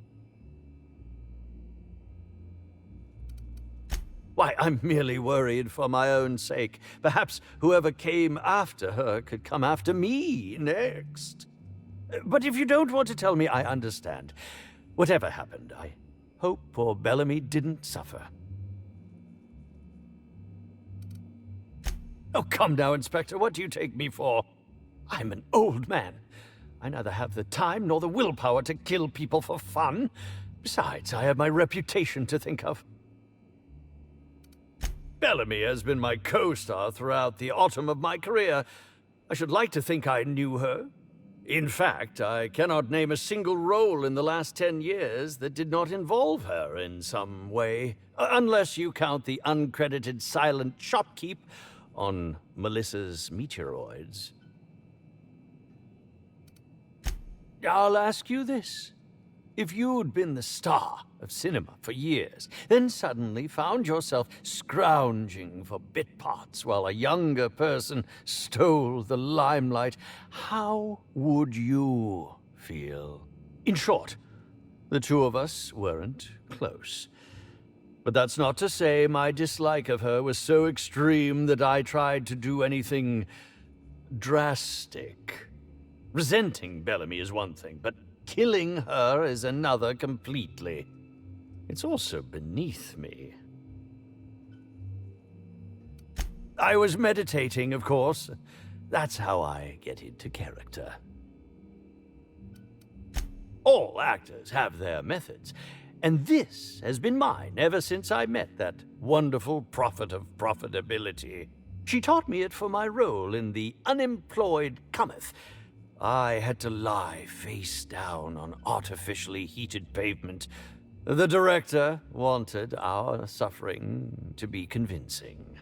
Why, I'm merely worried for my own sake. Perhaps whoever came after her could come after me next. But if you don't want to tell me, I understand. Whatever happened, I hope poor Bellamy didn't suffer. Oh, come now, Inspector. What do you take me for? I'm an old man. I neither have the time nor the willpower to kill people for fun. Besides, I have my reputation to think of. Bellamy has been my co-star throughout the autumn of my career. I should like to think I knew her. In fact, I cannot name a single role in the last 10 years that did not involve her in some way, unless you count the uncredited silent shopkeep on Melissa's Meteoroids. I'll ask you this. If you'd been the star of cinema for years, then suddenly found yourself scrounging for bit parts while a younger person stole the limelight, how would you feel? In short, the two of us weren't close. But that's not to say my dislike of her was so extreme that I tried to do anything drastic. Resenting Bellamy is one thing, but killing her is another completely. It's also beneath me. I was meditating, of course. That's how I get into character. All actors have their methods, and this has been mine ever since I met that wonderful prophet of profitability. She taught me it for my role in The Unemployed Cometh. I had to lie face down on artificially heated pavement. The director wanted our suffering to be convincing.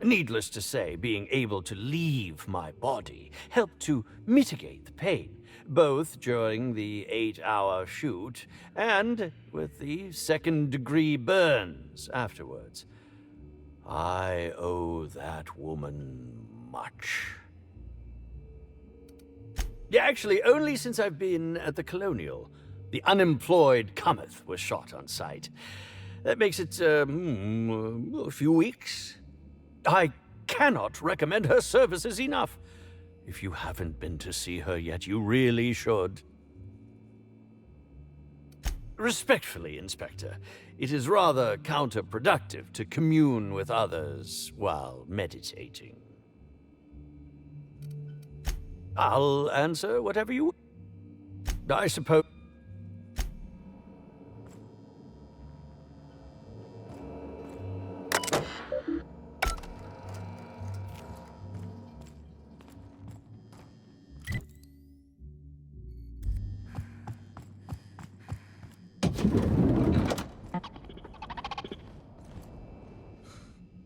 Needless to say, being able to leave my body helped to mitigate the pain, both during the 8-hour shoot and with the second-degree burns afterwards. I owe that woman much. Yeah, actually, only since I've been at the Colonial. The Unemployed Cometh was shot on site. That makes it, a few weeks. I cannot recommend her services enough. If you haven't been to see her yet, you really should. Respectfully, Inspector, it is rather counterproductive to commune with others while meditating. I'll answer whatever you... I suppose...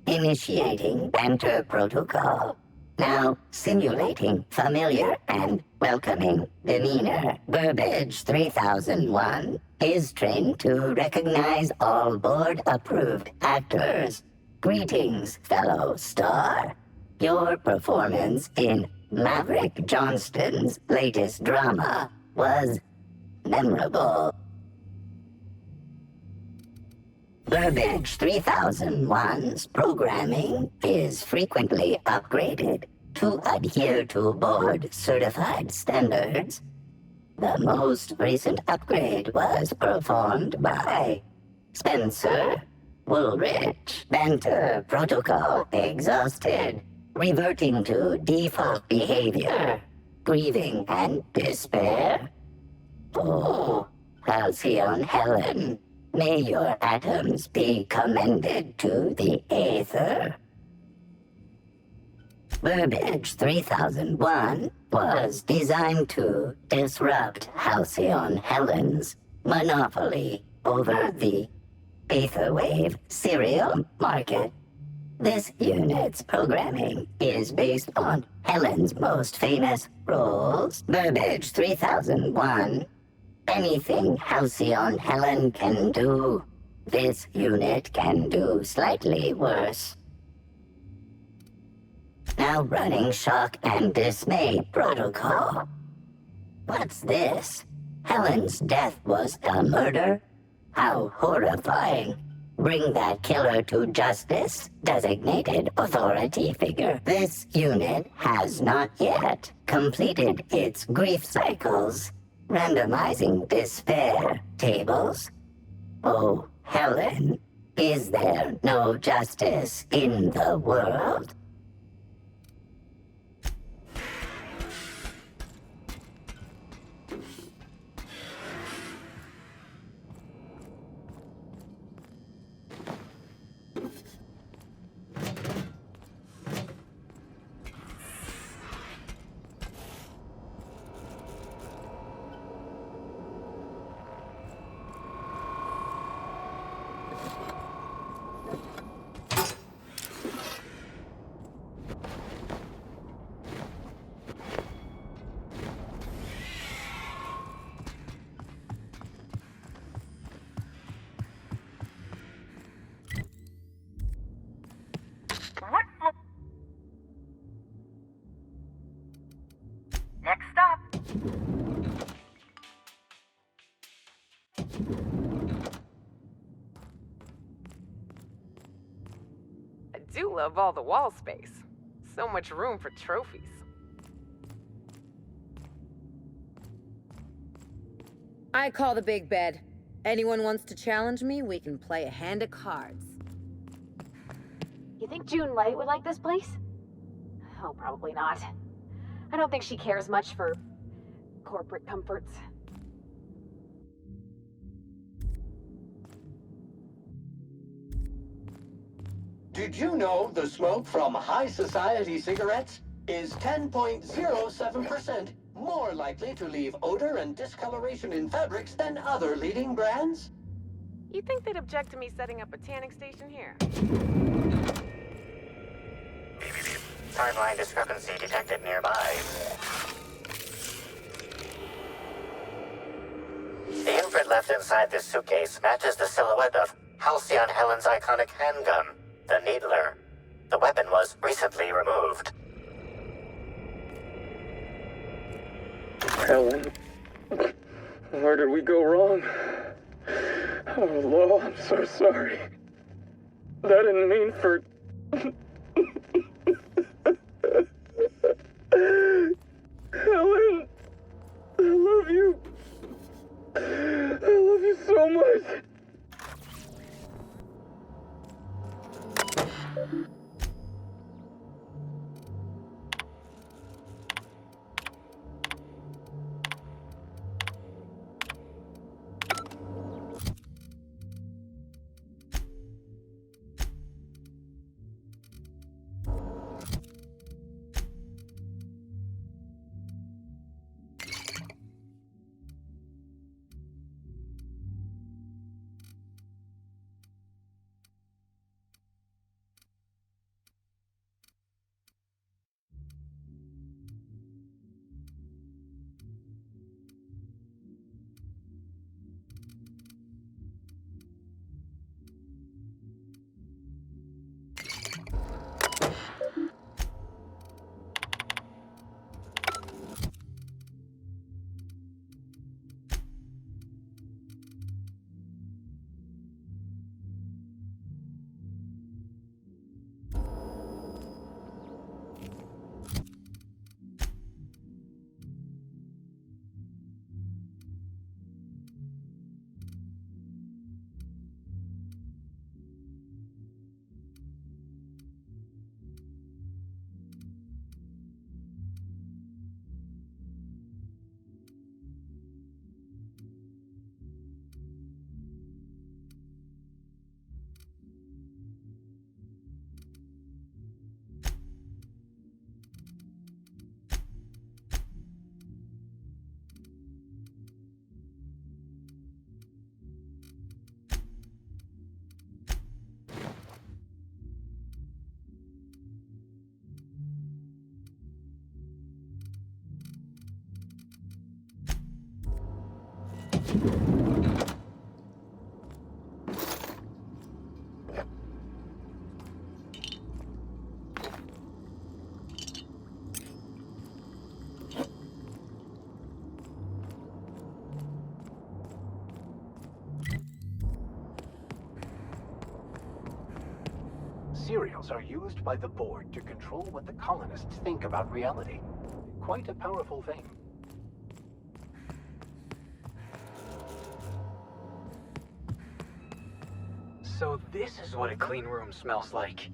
Initiating banter protocol. Now simulating familiar and welcoming demeanor. Burbage 3001 is trained to recognize all board-approved actors. Greetings, fellow star. Your performance in Maverick Johnston's latest drama was memorable. Burbage 3001's programming is frequently upgraded to adhere to board-certified standards. The most recent upgrade was performed by Spencer Woolrich. Banter protocol exhausted, reverting to default behavior, grieving and despair. Oh, Halcyon Helen, may your atoms be commended to the Aether. Burbage 3001 was designed to disrupt Halcyon Helen's monopoly over the Aetherwave serial market. This unit's programming is based on Helen's most famous roles. Burbage 3001. Anything Halcyon Helen can do, this unit can do slightly worse. Now running Shock and Dismay protocol. What's this? Helen's death was a murder? How horrifying. Bring that killer to justice, designated authority figure. This unit has not yet completed its grief cycles. Randomizing despair tables. Oh, Helen, is there no justice in the world? Next stop. I do love all the wall space. So much room for trophies. I call the big bed. Anyone wants to challenge me, we can play a hand of cards. You think June Light would like this place? Oh, probably not. I don't think she cares much for corporate comforts. Did you know the smoke from high society cigarettes is 10.07% more likely to leave odor and discoloration in fabrics than other leading brands? You think they'd object to me setting up a tanning station here? Timeline discrepancy detected nearby. The imprint left inside this suitcase matches the silhouette of Halcyon Helen's iconic handgun, the Needler. The weapon was recently removed. Helen, where did we go wrong? Oh, Lo, I'm so sorry. That didn't mean for... Helen, I love you. I love you so much. Serials are used by the board to control what the colonists think about reality. Quite a powerful thing. So this is what a clean room smells like.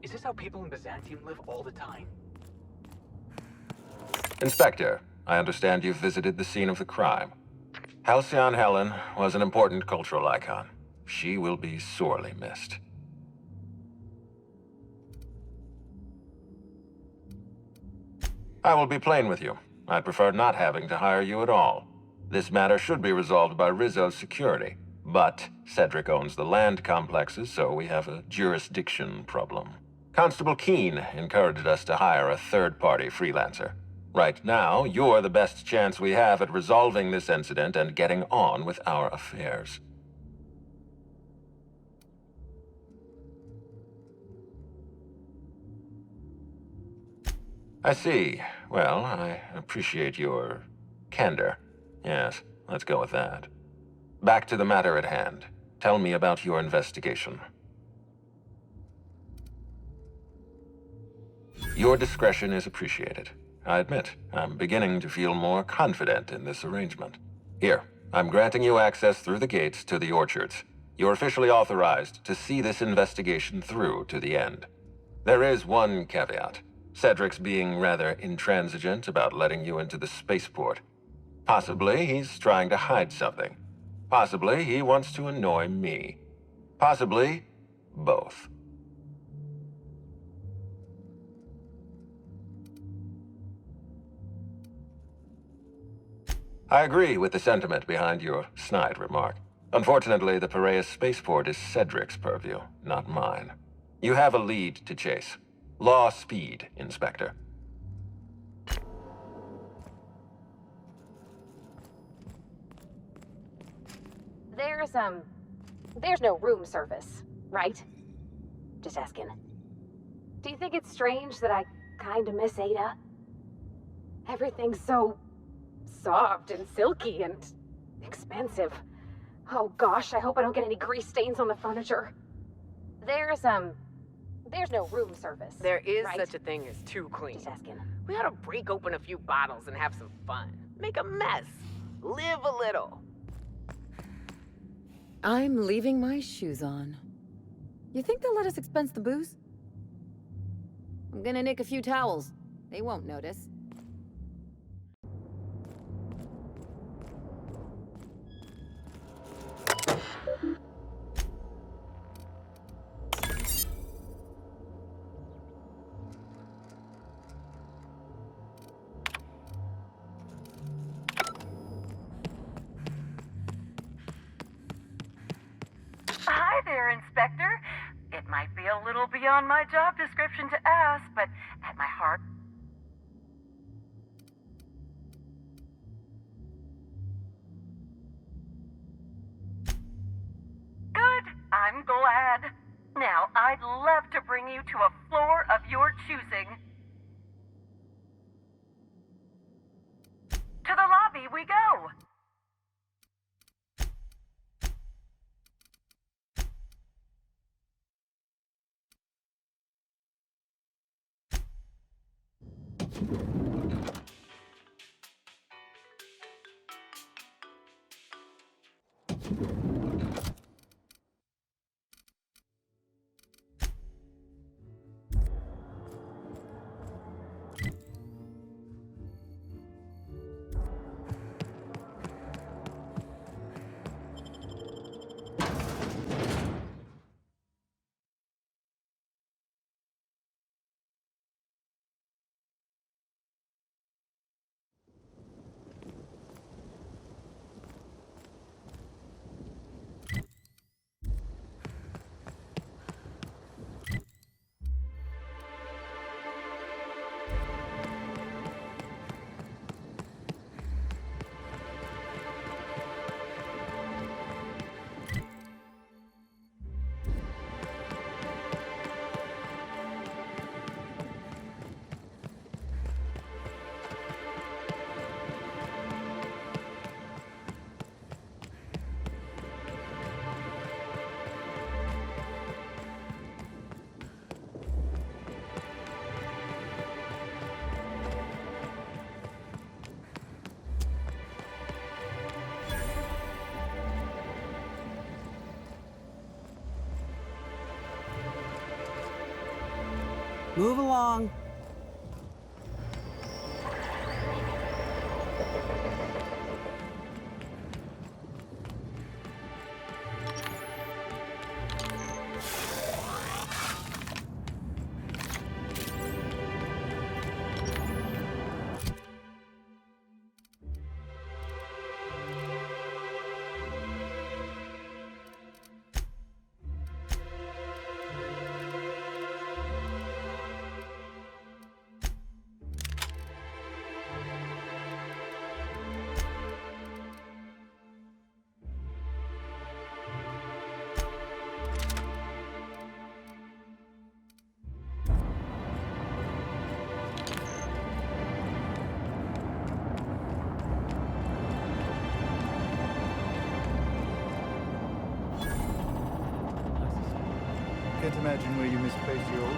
Is this how people in Byzantium live all the time? Inspector, I understand you've visited the scene of the crime. Halcyon Helen was an important cultural icon. She will be sorely missed. I will be plain with you. I'd prefer not having to hire you at all. This matter should be resolved by Rizzo's security. But Cedric owns the land complexes, so we have a jurisdiction problem. Constable Keene encouraged us to hire a third-party freelancer. Right now, you're the best chance we have at resolving this incident and getting on with our affairs. I see. Well, I appreciate your candor. Yes, let's go with that. Back to the matter at hand. Tell me about your investigation. Your discretion is appreciated. I admit, I'm beginning to feel more confident in this arrangement. Here, I'm granting you access through the gates to the orchards. You're officially authorized to see this investigation through to the end. There is one caveat. Cedric's being rather intransigent about letting you into the spaceport. Possibly he's trying to hide something. Possibly he wants to annoy me. Possibly both. I agree with the sentiment behind your snide remark. Unfortunately, the Piraeus spaceport is Cedric's purview, not mine. You have a lead to chase. Law speed, Inspector. There's no room service, right? Just asking. Do you think it's strange that I kinda miss Ada? Everything's so soft and silky and expensive. Oh gosh, I hope I don't get any grease stains on the furniture. There's no room service. There is right? such a thing as too clean. Just asking. We ought to break open a few bottles and have some fun. Make a mess. Live a little. I'm leaving my shoes on. You think they'll let us expense the booze? I'm gonna nick a few towels. They won't notice. Hi there, Inspector. It might be a little beyond my job description to ask, but at my heart... Good. I'm glad. Now, I'd love to bring you to a floor of your choosing. To the lobby we go. Move along. Can't imagine where you misplaced your old.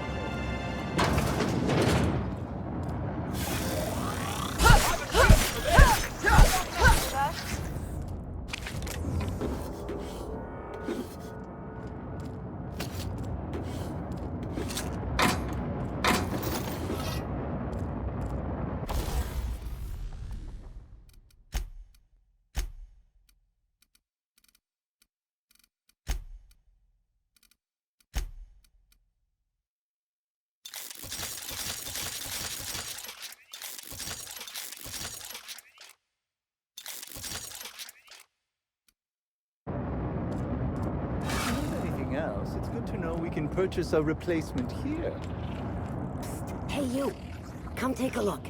Else, it's good to know we can purchase a replacement here. Hey, you. Come take a look.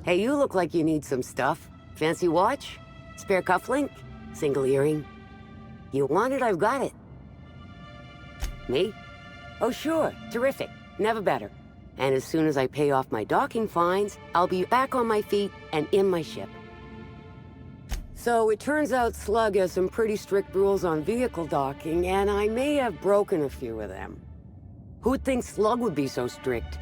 Hey, you look like you need some stuff. Fancy watch? Spare cufflink? Single earring? You want it? I've got it. Me? Oh, sure. Terrific. Never better. And as soon as I pay off my docking fines, I'll be back on my feet and in my ship. So it turns out Slug has some pretty strict rules on vehicle docking, and I may have broken a few of them. Who'd think Slug would be so strict?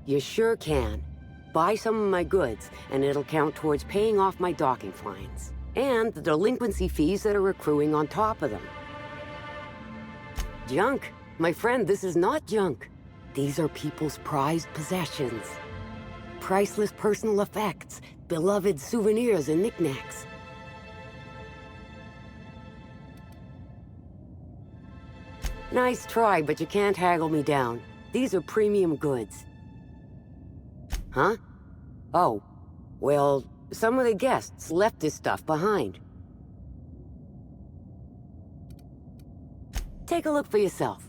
You sure can. Buy some of my goods, and it'll count towards paying off my docking fines. And the delinquency fees that are accruing on top of them. Junk? My friend, this is not junk. These are people's prized possessions. Priceless personal effects, beloved souvenirs and knickknacks. Nice try, but you can't haggle me down. These are premium goods. Huh? Oh, well, some of the guests left this stuff behind. Take a look for yourself.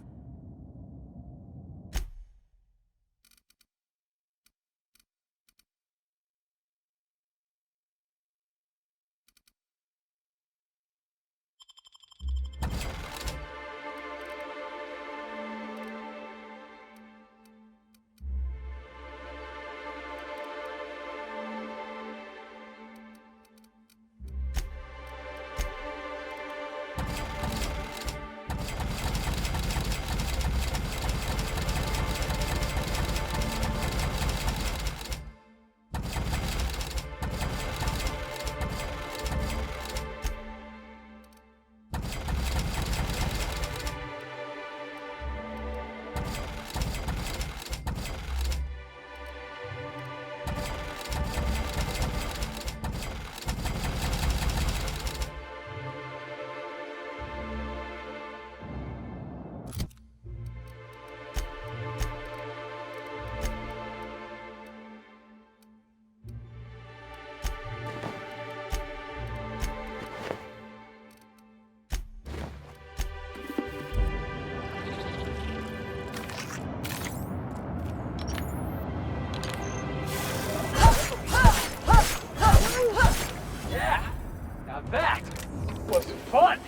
fun!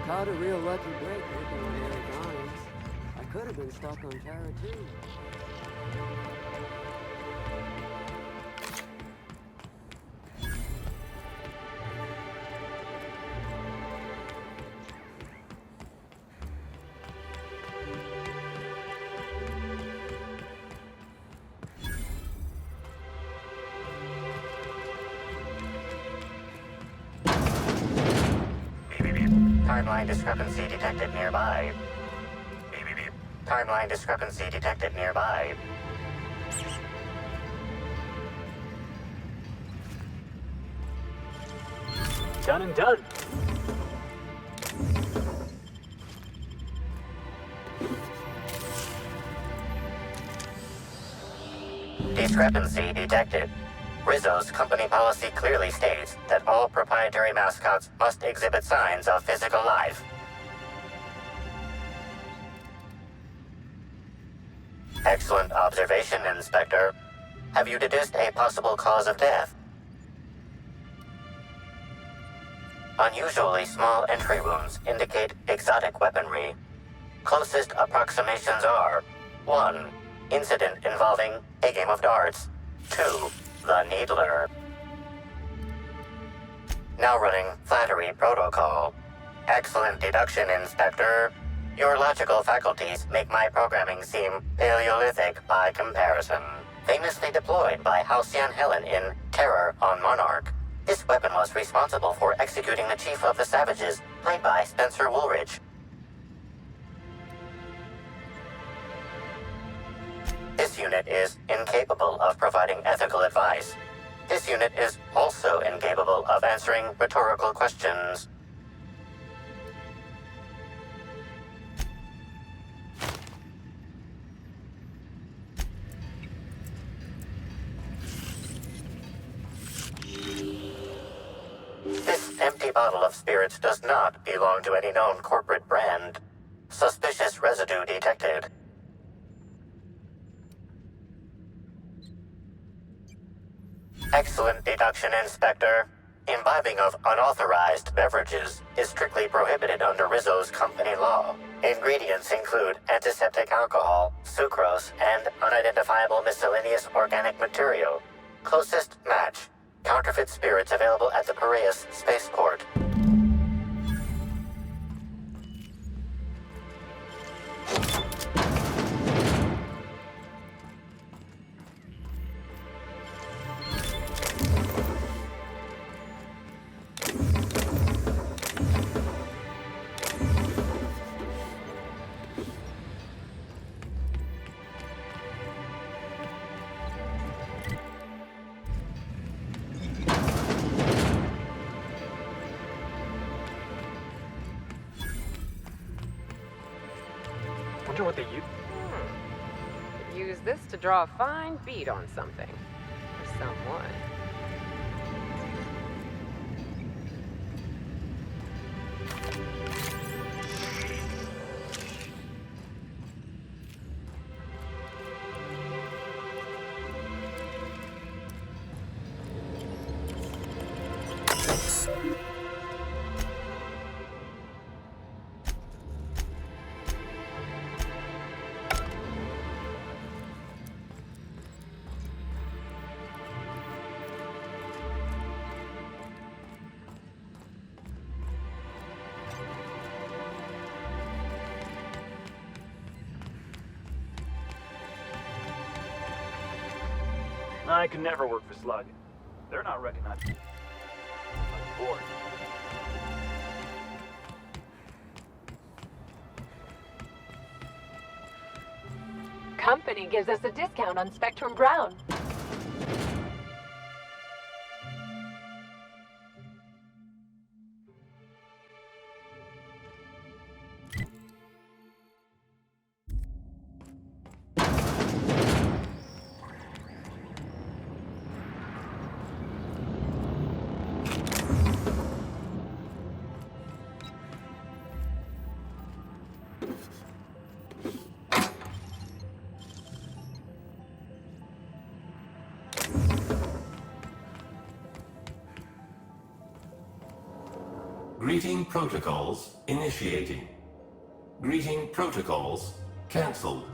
Caught a real lucky break working on Eridanos. I could have been stuck on Terra too. Timeline discrepancy detected nearby. Beep, beep, beep. Timeline discrepancy detected nearby. Done and done. Discrepancy detected. Rizzo's company policy clearly states that all proprietary mascots must exhibit signs of physical life. Excellent observation, Inspector. Have you deduced a possible cause of death? Unusually small entry wounds indicate exotic weaponry. Closest approximations are 1. Incident involving a game of darts. 2. The Needler. Now running Flattery Protocol. Excellent deduction, Inspector. Your logical faculties make my programming seem Paleolithic by comparison. Famously deployed by Halcyon Helen in Terror on Monarch, this weapon was responsible for executing the Chief of the Savages, played by Spencer Woolridge. This unit is incapable of providing ethical advice. This unit is also incapable of answering rhetorical questions. This empty bottle of spirits does not belong to any known corporate brand. Suspicious residue detected. Excellent deduction, Inspector. Imbibing of unauthorized beverages is strictly prohibited under Rizzo's company law. Ingredients include antiseptic alcohol, sucrose, and unidentifiable miscellaneous organic material. Closest match. Counterfeit spirits available at the Piraeus spaceport. Wonder what they use. Could use this to draw a fine bead on something. Or someone. I could never work for Slug. They're not recognized. I'm bored. Company gives us a discount on Spectrum Brown. Greeting protocols initiating. Greeting protocols cancelled.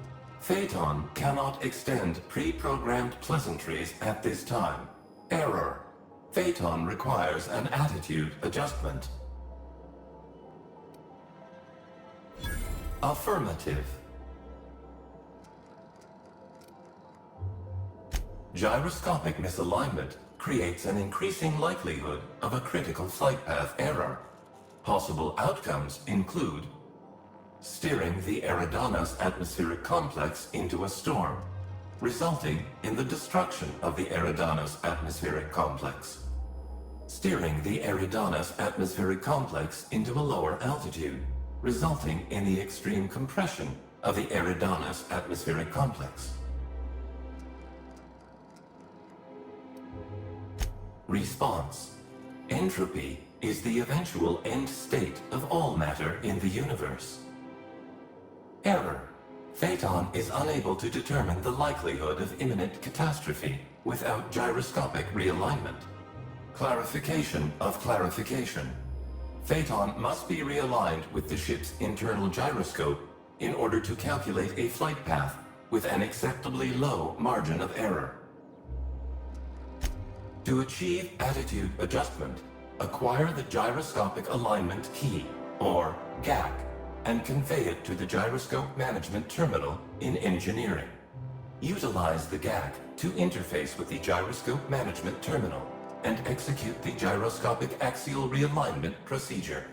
Phaeton cannot extend pre-programmed pleasantries at this time. Error. Phaeton requires an attitude adjustment. Affirmative. Gyroscopic misalignment creates an increasing likelihood of a critical flight path error. Possible outcomes include steering the Eridanos atmospheric complex into a storm, resulting in the destruction of the Eridanos atmospheric complex. Steering the Eridanos atmospheric complex into a lower altitude, resulting in the extreme compression of the Eridanos atmospheric complex. Response. Entropy is the eventual end state of all matter in the universe. Error. Phaeton is unable to determine the likelihood of imminent catastrophe without gyroscopic realignment. Clarification of clarification. Phaeton must be realigned with the ship's internal gyroscope in order to calculate a flight path with an acceptably low margin of error. To achieve attitude adjustment, acquire the Gyroscopic Alignment Key, or GAC, and convey it to the Gyroscope Management Terminal in Engineering. Utilize the GAC to interface with the Gyroscope Management Terminal and execute the Gyroscopic Axial Realignment procedure.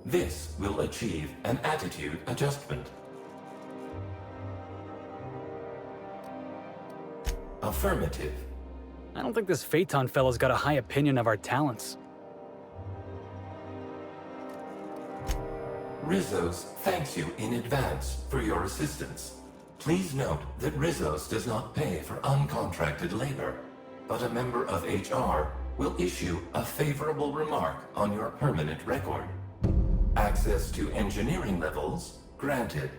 This will achieve an attitude adjustment. Affirmative. I don't think this Phaeton fellow's got a high opinion of our talents. Rizos thanks you in advance for your assistance. Please note that Rizos does not pay for uncontracted labor, but a member of HR will issue a favorable remark on your permanent record. Access to engineering levels granted.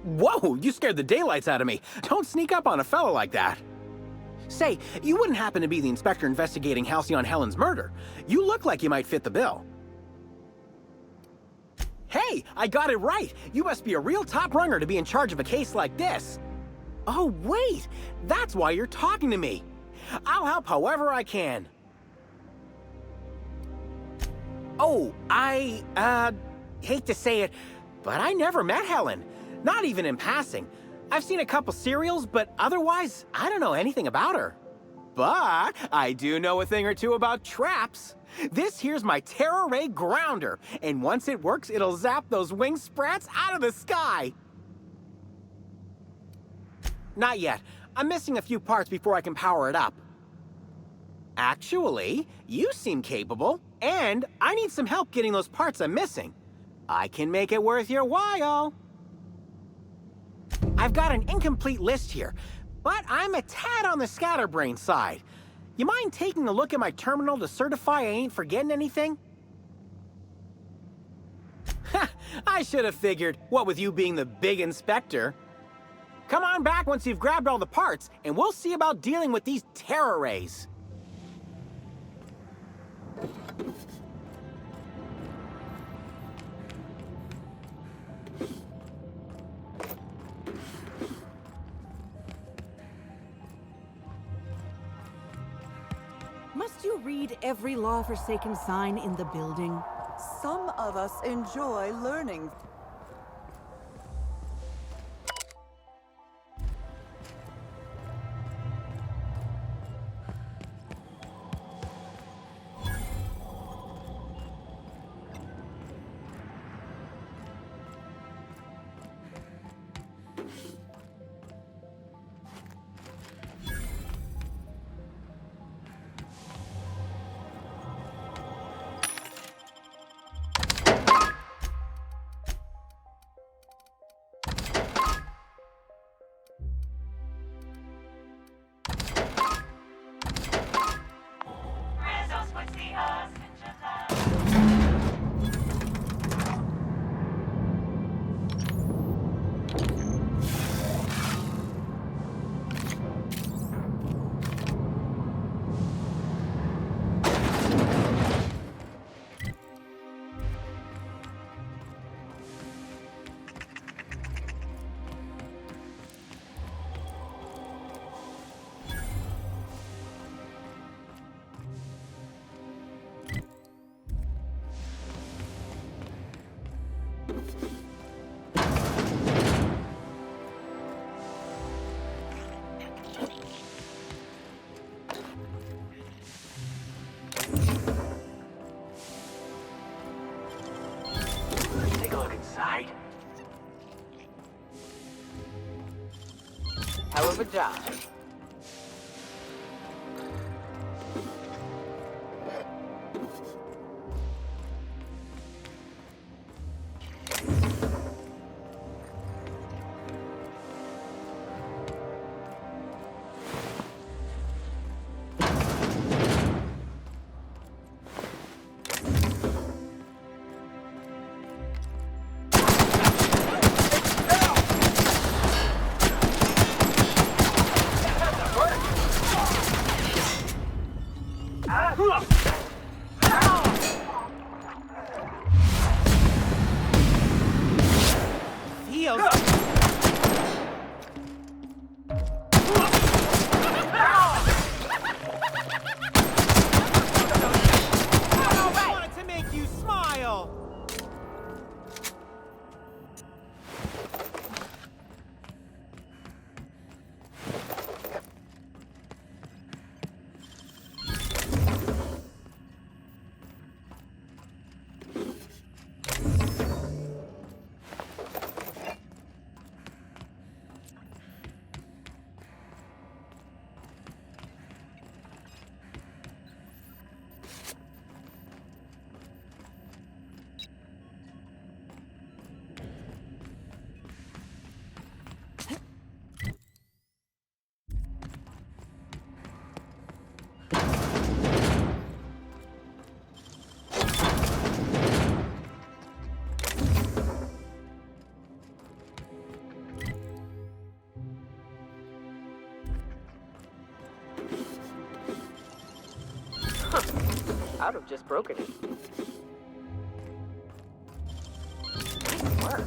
Whoa, you scared the daylights out of me. Don't sneak up on a fella like that. Say, you wouldn't happen to be the inspector investigating Halcyon Helen's murder. You look like you might fit the bill. Hey, I got it right. You must be a real top runner to be in charge of a case like this. Oh, wait, that's why you're talking to me. I'll help however I can. Oh, I hate to say it, but I never met Helen. Not even in passing. I've seen a couple serials, but otherwise, I don't know anything about her. But I do know a thing or two about traps. This here's my Terror Ray Grounder, and once it works, it'll zap those wing sprats out of the sky. Not yet. I'm missing a few parts before I can power it up. Actually, you seem capable, and I need some help getting those parts I'm missing. I can make it worth your while. I've got an incomplete list here, but I'm a tad on the scatterbrain side. You mind taking a look at my terminal to certify I ain't forgetting anything? I should have figured, what with you being the big inspector. Come on back once you've grabbed all the parts, and we'll see about dealing with these terror rays. Must you read every law-forsaken sign in the building? Some of us enjoy learning. Take a look inside. Hell of a job. I'd have just broken it. Nice work.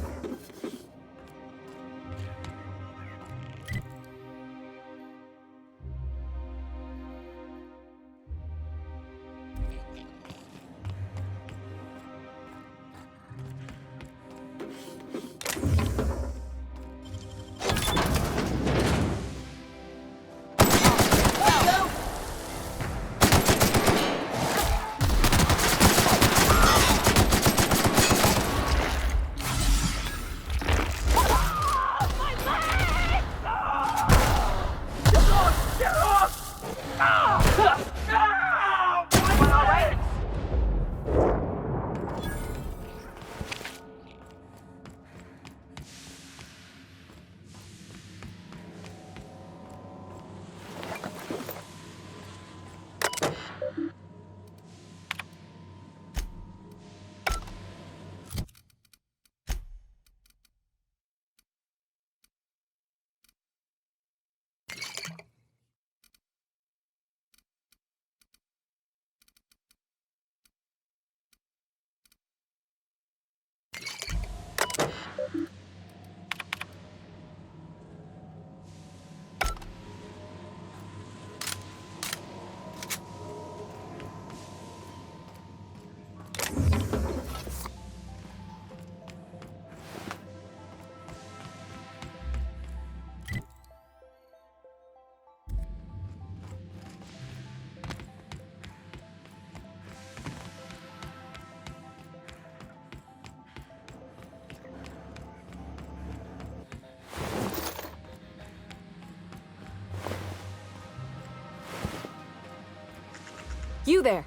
You there.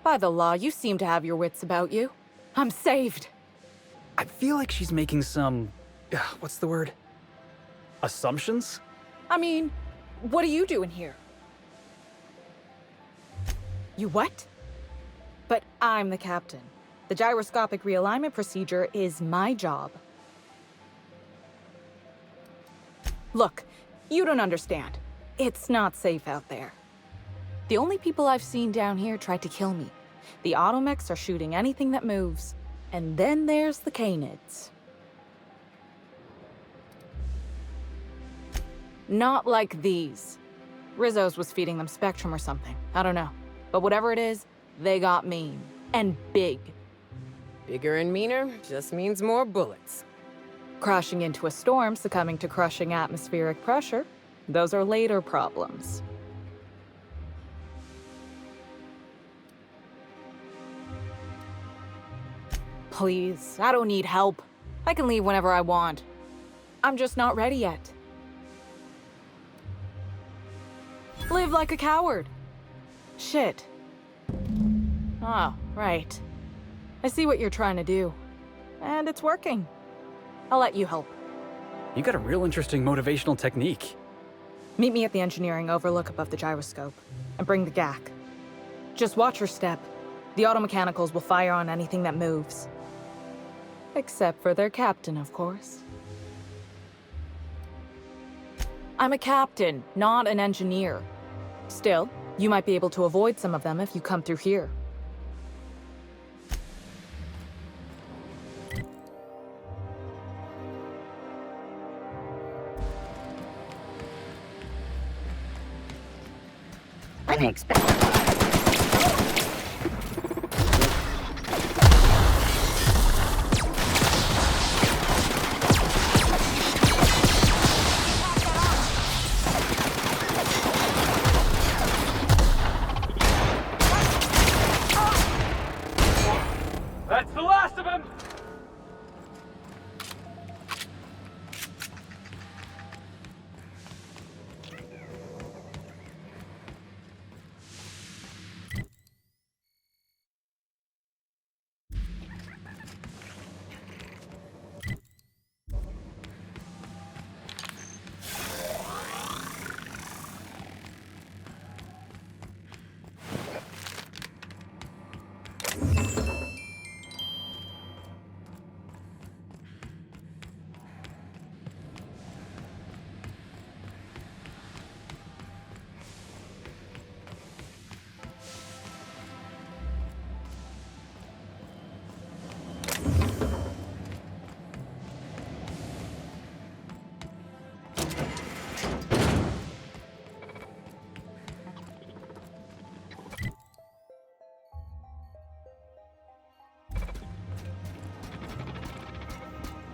By the law, you seem to have your wits about you. I'm saved. I feel like she's making some... what's the word? Assumptions? I mean, what are you doing here? You what? But I'm the captain. The gyroscopic realignment procedure is my job. Look, you don't understand. It's not safe out there. The only people I've seen down here tried to kill me. The automechs are shooting anything that moves. And then there's the canids. Not like these. Rizzo's was feeding them Spectrum or something. I don't know. But whatever it is, they got mean. And big. Bigger and meaner just means more bullets. Crashing into a storm, succumbing to crushing atmospheric pressure, those are later problems. Please, I don't need help. I can leave whenever I want. I'm just not ready yet. Live like a coward. Shit. Oh, right. I see what you're trying to do. And it's working. I'll let you help. You got a real interesting motivational technique. Meet me at the engineering overlook above the gyroscope. And bring the GAC. Just watch your step. The automechanicals will fire on anything that moves. Except for their captain, of course. I'm a captain, not an engineer. Still, you might be able to avoid some of them if you come through here. Unexpected. That's the last of him!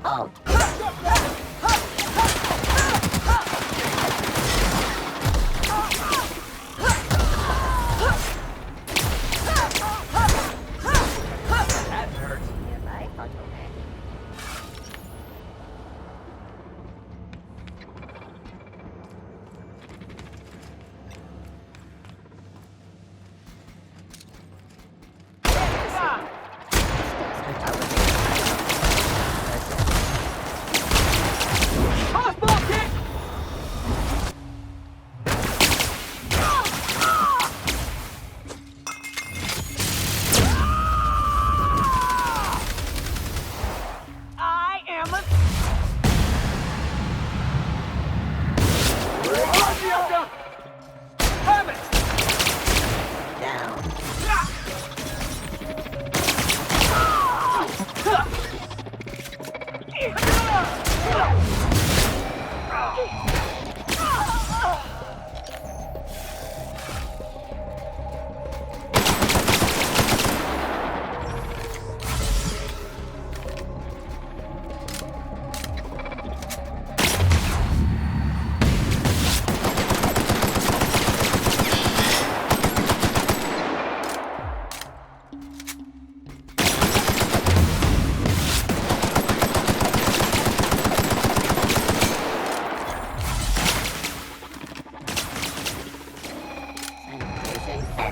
Oh. That hurt. Yeah, I thought okay.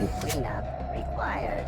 and cleanup required.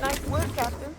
Nice work, Captain.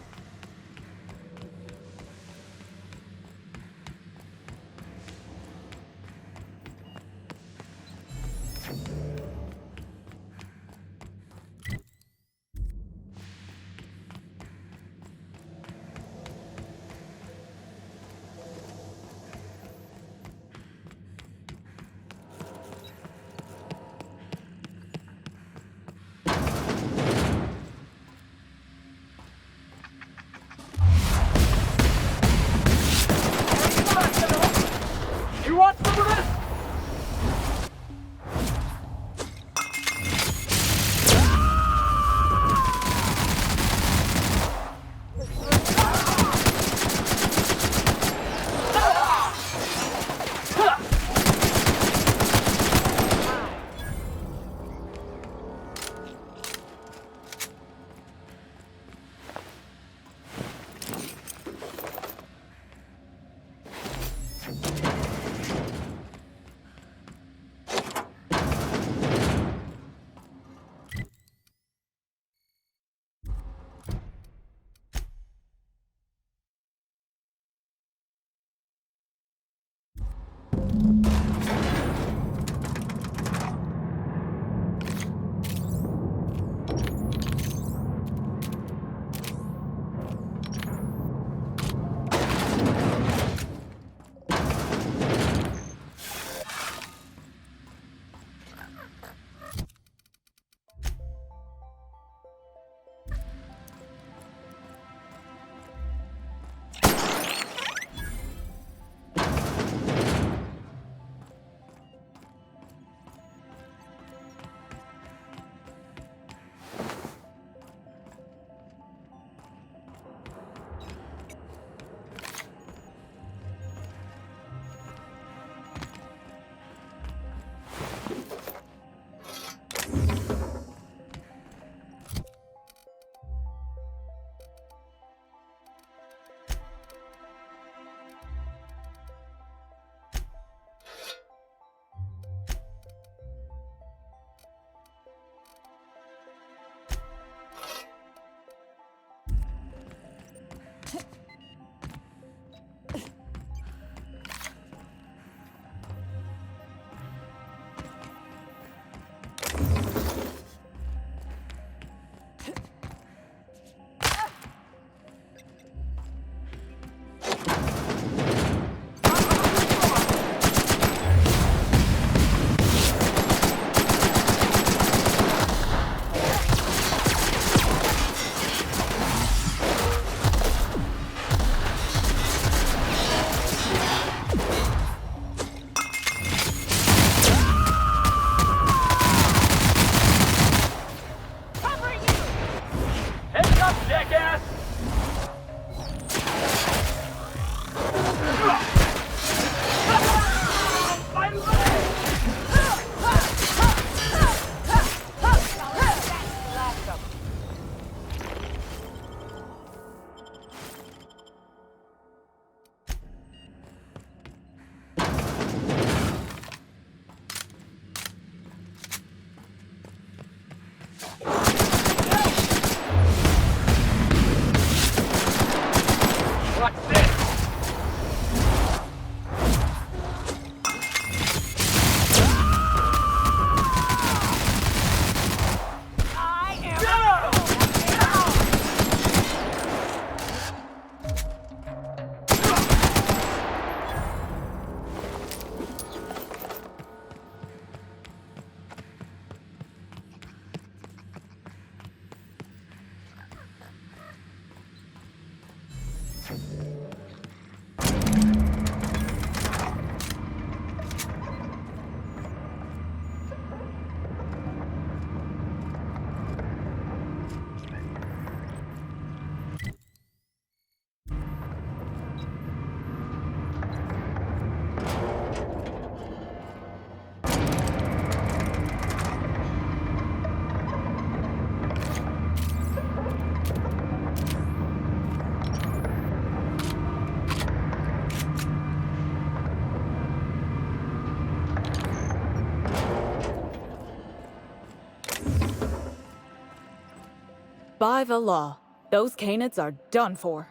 By the law, those Canids are done for.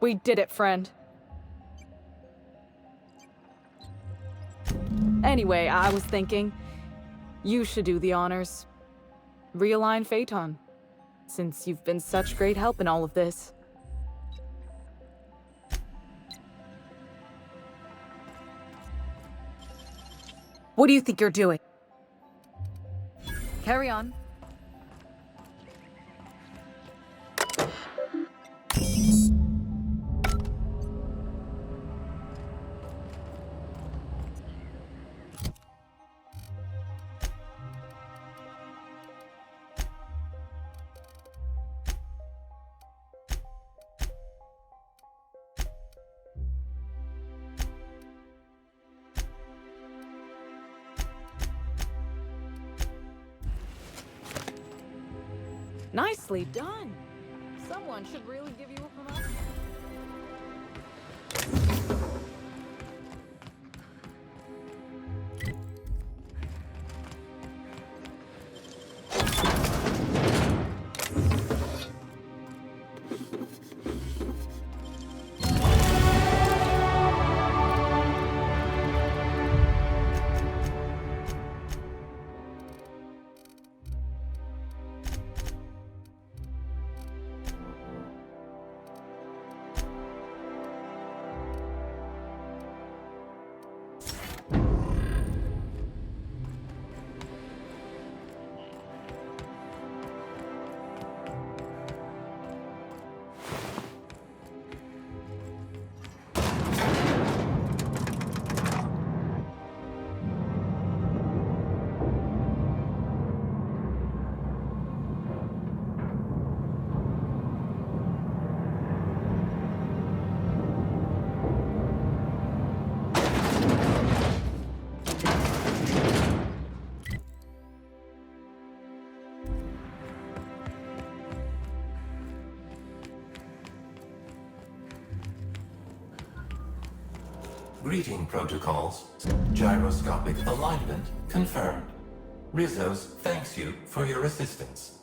We did it, friend. Anyway, I was thinking, you should do the honors. Realign Phaeton, since you've been such great help in all of this. What do you think you're doing? Carry on. Nicely done. Someone should really give you a promotion. Greeting protocols. Gyroscopic alignment confirmed. Rizos thanks you for your assistance.